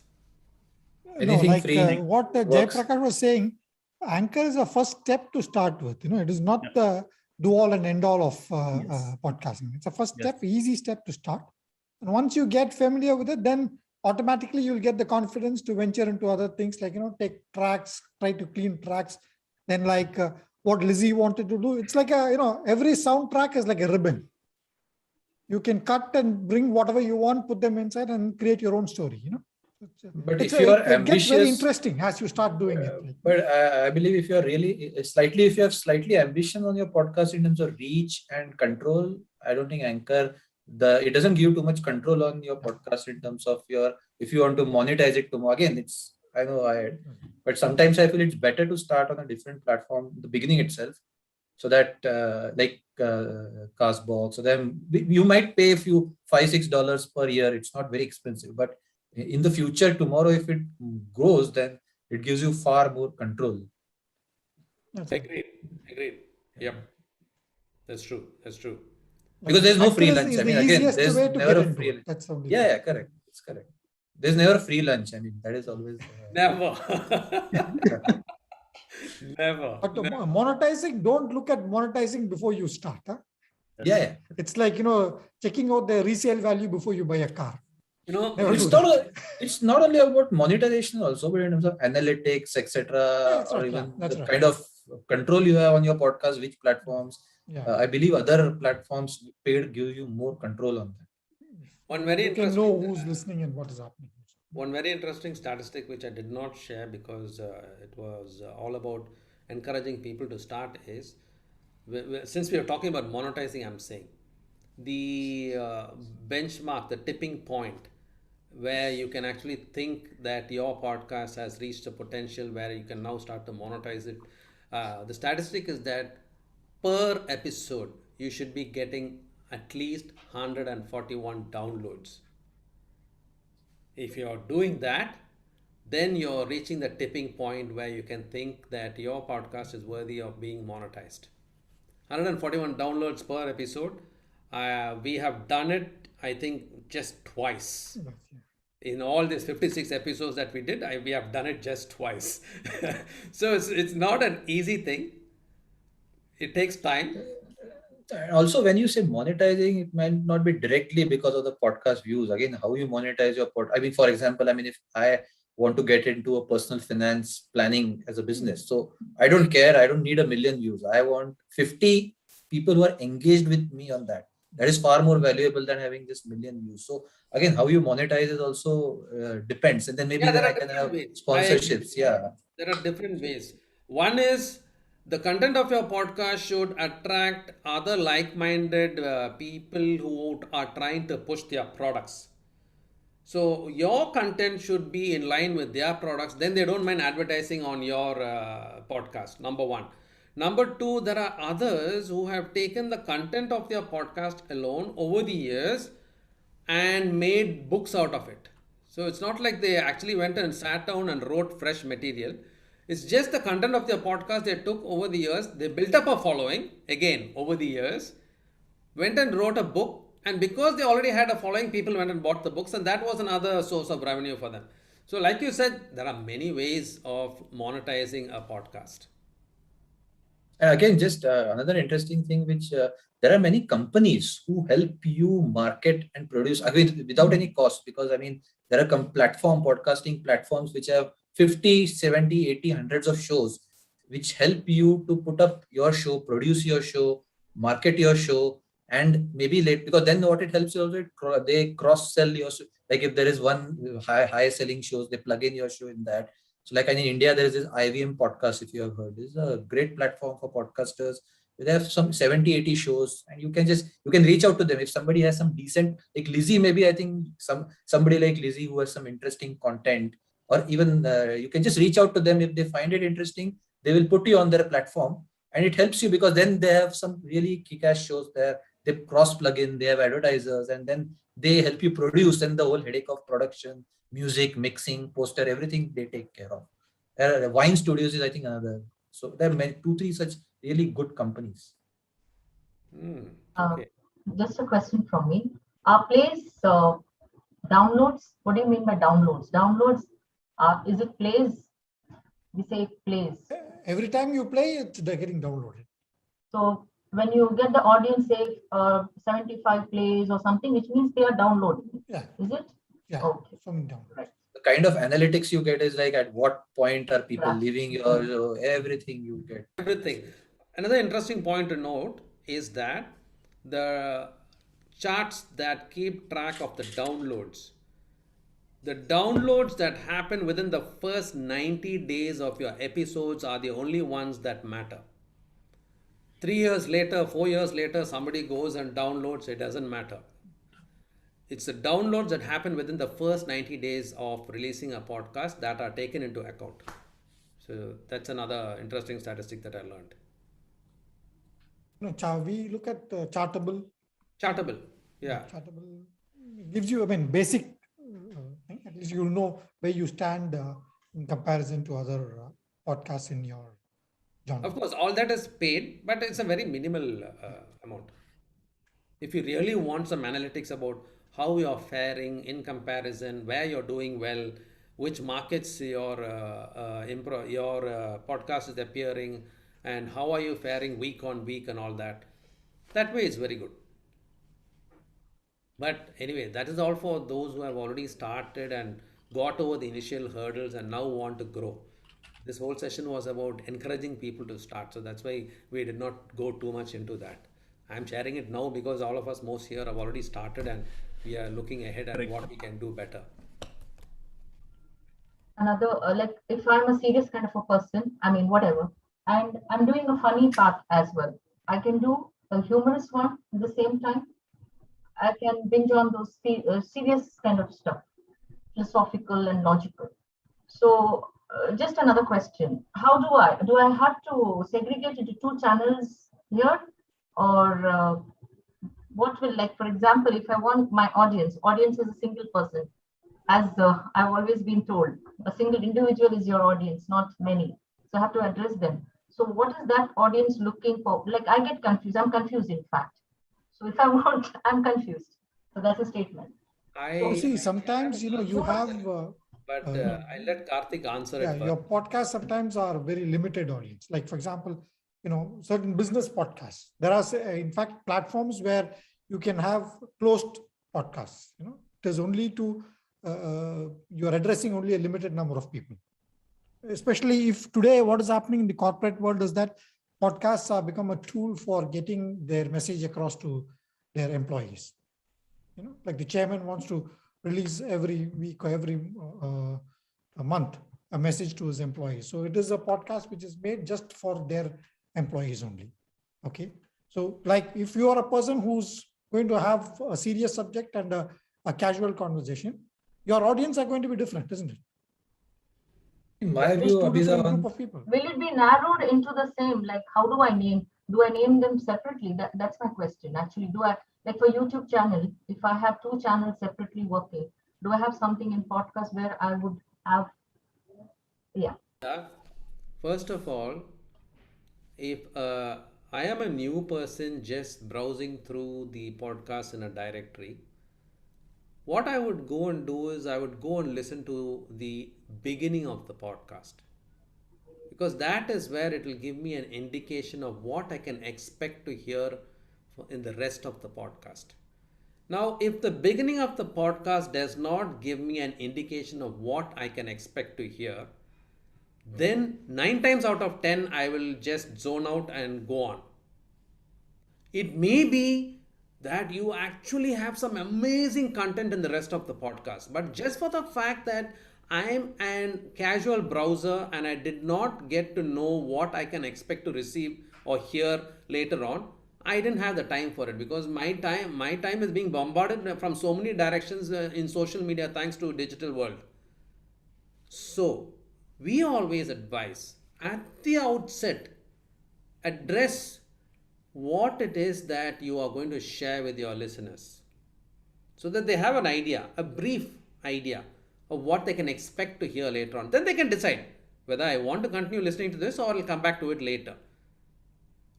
Like what Jaiprakash was saying, Anchor is a first step to start with. It is not the do all and end all of podcasting. It's a first step, easy step to start. And once you get familiar with it, then automatically you'll get the confidence to venture into other things like, take tracks, try to clean tracks. Then like what Lizzie wanted to do, it's like every soundtrack is like a ribbon. You can cut and bring whatever you want, put them inside and create your own story, But if you are ambitious, it gets very interesting as you start doing it. But I believe if you are if you have slightly ambition on your podcast in terms of reach and control, I don't think Anchor, it doesn't give you too much control on your podcast in terms of if you want to monetize it tomorrow. Again, but sometimes I feel it's better to start on a different platform in the beginning itself, so that like Castbox. So then you might pay $5-6 per year. It's not very expensive, but in the future, tomorrow, if it grows, then it gives you far more control. Agreed. Yep. That's true. Because there's no free lunch. I mean, again, there's never a free lunch. Yeah, correct. It's correct. There's never a free lunch. I mean, that is always never. Never. But monetizing, don't look at monetizing before you start. Huh? Yeah. It's like, checking out the resale value before you buy a car. It's not only about monetization also, but in terms of analytics, etc., or even the kind of control you have on your podcast, which platforms. Yeah. I believe other platforms paid give you more control on that. One very You can interesting, know who's listening and what is happening. one very interesting statistic which I did not share because it was all about encouraging people to start is, since we are talking about monetizing, I'm saying the benchmark, the tipping point where you can actually think that your podcast has reached a potential where you can now start to monetize it. The statistic is that per episode, you should be getting at least 141 downloads. If you're doing that, then you're reaching the tipping point where you can think that your podcast is worthy of being monetized. 141 downloads per episode. We have done it, I think, just twice. In all these 56 episodes that we did, we have done it just twice. So it's not an easy thing. It takes time. And also, when you say monetizing, it might not be directly because of the podcast views. Again, how you monetize your I mean, for example, I mean, if I want to get into a personal finance planning as a business, so I don't care. I don't need 1 million views. I want 50 people who are engaged with me on that. That is far more valuable than having just 1 million views. So again, how you monetize is also depends. And then maybe Yeah, then there I are can have different ways. sponsorships. Yeah. There are different ways. One is the content of your podcast should attract other like-minded people who are trying to push their products. So your content should be in line with their products. Then they don't mind advertising on your podcast. Number one. Number two, there are others who have taken the content of their podcast alone over the years and made books out of it. So it's not like they actually went and sat down and wrote fresh material. It's just the content of their podcast they took over the years. They built up a following, again, over the years, went and wrote a book. And because they already had a following, people went and bought the books. And that was another source of revenue for them. So like you said, there are many ways of monetizing a podcast. And again, just another interesting thing, which there are many companies who help you market and produce, again, without any cost, because I mean, there are podcasting platforms which have 50, 70, 80, hundreds of shows, which help you to put up your show, produce your show, market your show, and maybe late, because then what it helps you also, they cross sell your show. Like if there is one high selling shows, they plug in your show in that. So like in India, there is this IVM podcast, if you have heard. This is a great platform for podcasters. They have some 70, 80 shows, and you can reach out to them. If somebody has some decent, like Lizzie, maybe I think somebody like Lizzie who has some interesting content, or even you can just reach out to them. If they find it interesting, they will put you on their platform, and it helps you because then they have some really kick-ass shows there. They cross plug in, they have advertisers, and then they help you produce, and the whole headache of production, music, mixing, poster, everything they take care of. Wine Studios is, I think, another. So there are 2, 3 such really good companies. Okay. Just a question from me. Plays, downloads. What do you mean by downloads? Downloads, is it plays? We say plays. Every time you play, they're getting downloaded. So when you get the audience say 75 plays or something, which means they are downloading. Yeah. Is it? Yeah. Okay. From download. Right. The kind of analytics you get is like at what point are people leaving your everything you get. Everything. Another interesting point to note is that the charts that keep track of the downloads that happen within the first 90 days of your episodes are the only ones that matter. 3 years later, 4 years later, somebody goes and downloads, it doesn't matter. It's the downloads that happen within the first 90 days of releasing a podcast that are taken into account. So that's another interesting statistic that I learned. No, we look at Chartable. Chartable, yeah. Chartable gives you, I mean, basic thing. At least you'll know where you stand in comparison to other podcasts in your genre. Of course, all that is paid, but it's a very minimal amount. If you really want some analytics about how you're faring in comparison, where you're doing well, which markets your podcast is appearing, and how are you faring week on week and all that, that way is very good. But anyway, that is all for those who have already started and got over the initial hurdles and now want to grow. This whole session was about encouraging people to start. So that's why we did not go too much into that. I'm sharing it now because all of us most here have already started and we are looking ahead at what we can do better. Another, like if I'm a serious kind of a person, I mean, whatever, and I'm doing a funny part as well. I can do a humorous one at the same time. I can binge on those serious kind of stuff, philosophical and logical. So just another question. How do I have to segregate into two channels here? Or what will, like, for example, if I want my audience is a single person, as I've always been told, a single individual is your audience, not many. So I have to address them. So what is that audience looking for? Like, I get confused. I'm confused, in fact. So if I want, I'm confused. So that's a statement. See, sometimes, you have... But I'll let Karthik answer it first. Your podcasts sometimes are very limited audience. Like, for example, certain business podcasts. There are, in fact, platforms where you can have closed podcasts. It is only to, you're addressing only a limited number of people. Especially if today what is happening in the corporate world is that podcasts have become a tool for getting their message across to their employees. Like the chairman wants to release every week or every a month a message to his employees. So it is a podcast which is made just for their employees only. Okay. So like if you are a person who's going to have a serious subject and a casual conversation, your audience are going to be different, isn't it? In my view, will it be narrowed into the same? Like, how do I name? Do I name them separately? That's my question. Actually, do I, like for YouTube channel, if I have two channels separately working, do I have something in podcast where I would have, First of all, if I am a new person just browsing through the podcast in a directory, what I would go and do is I would go and listen to the beginning of the podcast, because that is where it will give me an indication of what I can expect to hear in the rest of the podcast. Now, if the beginning of the podcast does not give me an indication of what I can expect to hear, then 9 times out of 10, I will just zone out and go on. It may be that you actually have some amazing content in the rest of the podcast, but just for the fact that I am a casual browser and I did not get to know what I can expect to receive or hear later on, I didn't have the time for it, because my time is being bombarded from so many directions in social media thanks to digital world. So we always advise at the outset, address what it is that you are going to share with your listeners, so that they have an idea, a brief idea of what they can expect to hear later on. Then they can decide whether I want to continue listening to this or I'll come back to it later.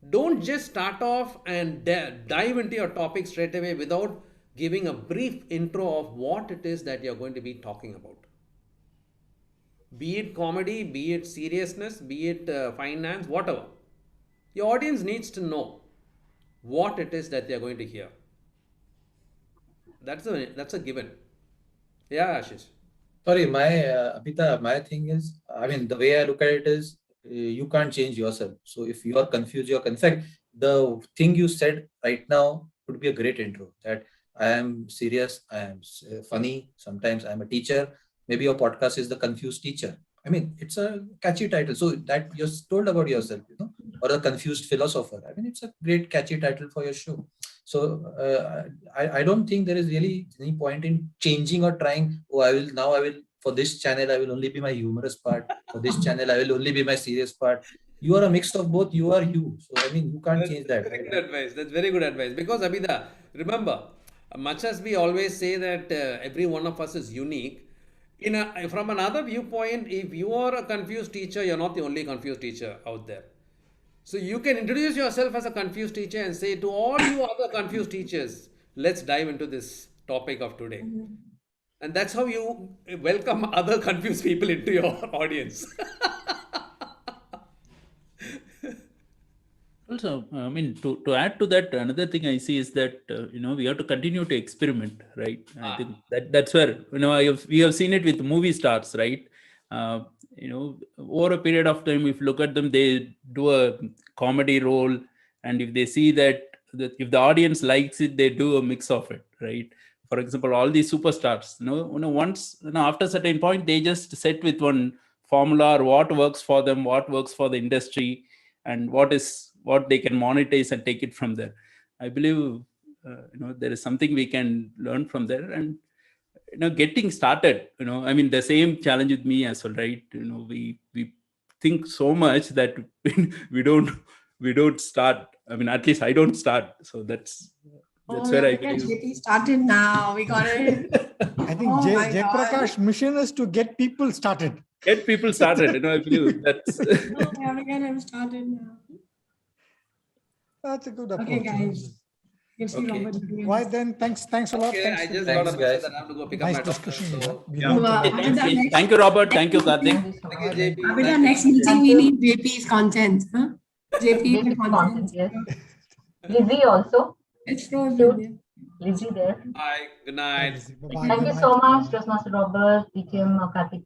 Don't just start off and dive into your topic straight away without giving a brief intro of what it is that you're going to be talking about. Be it comedy, be it seriousness, be it finance, whatever. Your audience needs to know what it is that they're going to hear. That's a given. Yeah, Ashish. Sorry, my thing is, I mean, the way I look at it is, you can't change yourself. So if you are confused, in fact, the thing you said right now would be a great intro, that I am serious, I am funny, sometimes I'm a teacher. Maybe your podcast is The Confused Teacher. I mean, it's a catchy title. So that you're told about yourself, or The Confused Philosopher. I mean, it's a great catchy title for your show. So I don't think there is really any point in changing or trying, for this channel, I will only be my humorous part. For this channel, I will only be my serious part. You are a mix of both. You are you. So, I mean, you can't change that. Very good advice. That's very good advice. Because, Abhida, remember, much as we always say that every one of us is unique, from another viewpoint, if you are a confused teacher, you're not the only confused teacher out there. So you can introduce yourself as a confused teacher and say to all you other confused teachers, let's dive into this topic of today. Mm-hmm. And that's how you welcome other confused people into your audience. Also, I mean, to add to that, another thing I see is that, we have to continue to experiment, right? I think that's where, we have seen it with movie stars, right? over a period of time, if you look at them, they do a comedy role, and if they see that if the audience likes it, they do a mix of it, right? For example, all these superstars, once after a certain point, they just set with one formula or what works for them, what works for the industry, and what they can monetize and take it from there. I believe there is something we can learn from there, and getting started. I mean, the same challenge with me as well, right? We think so much that we don't start. I mean, at least I don't start. So that's where I believe. JP started now. We got it. I think Jay Prakash mission is to get people started. Get people started. I believe that's. We can have started now. That's a good approach. Okay, guys. Okay. Why then? Thanks a lot. Okay, I just got a message that I have to go pick up my daughter. So, Thank you, Robert. Thank you, Karthik. thank you, JP. With our next meeting, we need JP's content. Huh? JP content. Yes. Lizzie also. It's frozen. Lizzie there. Bye. Good night. Bye-bye. Thank you so much, Toastmaster Robert, Vikim, Karthik.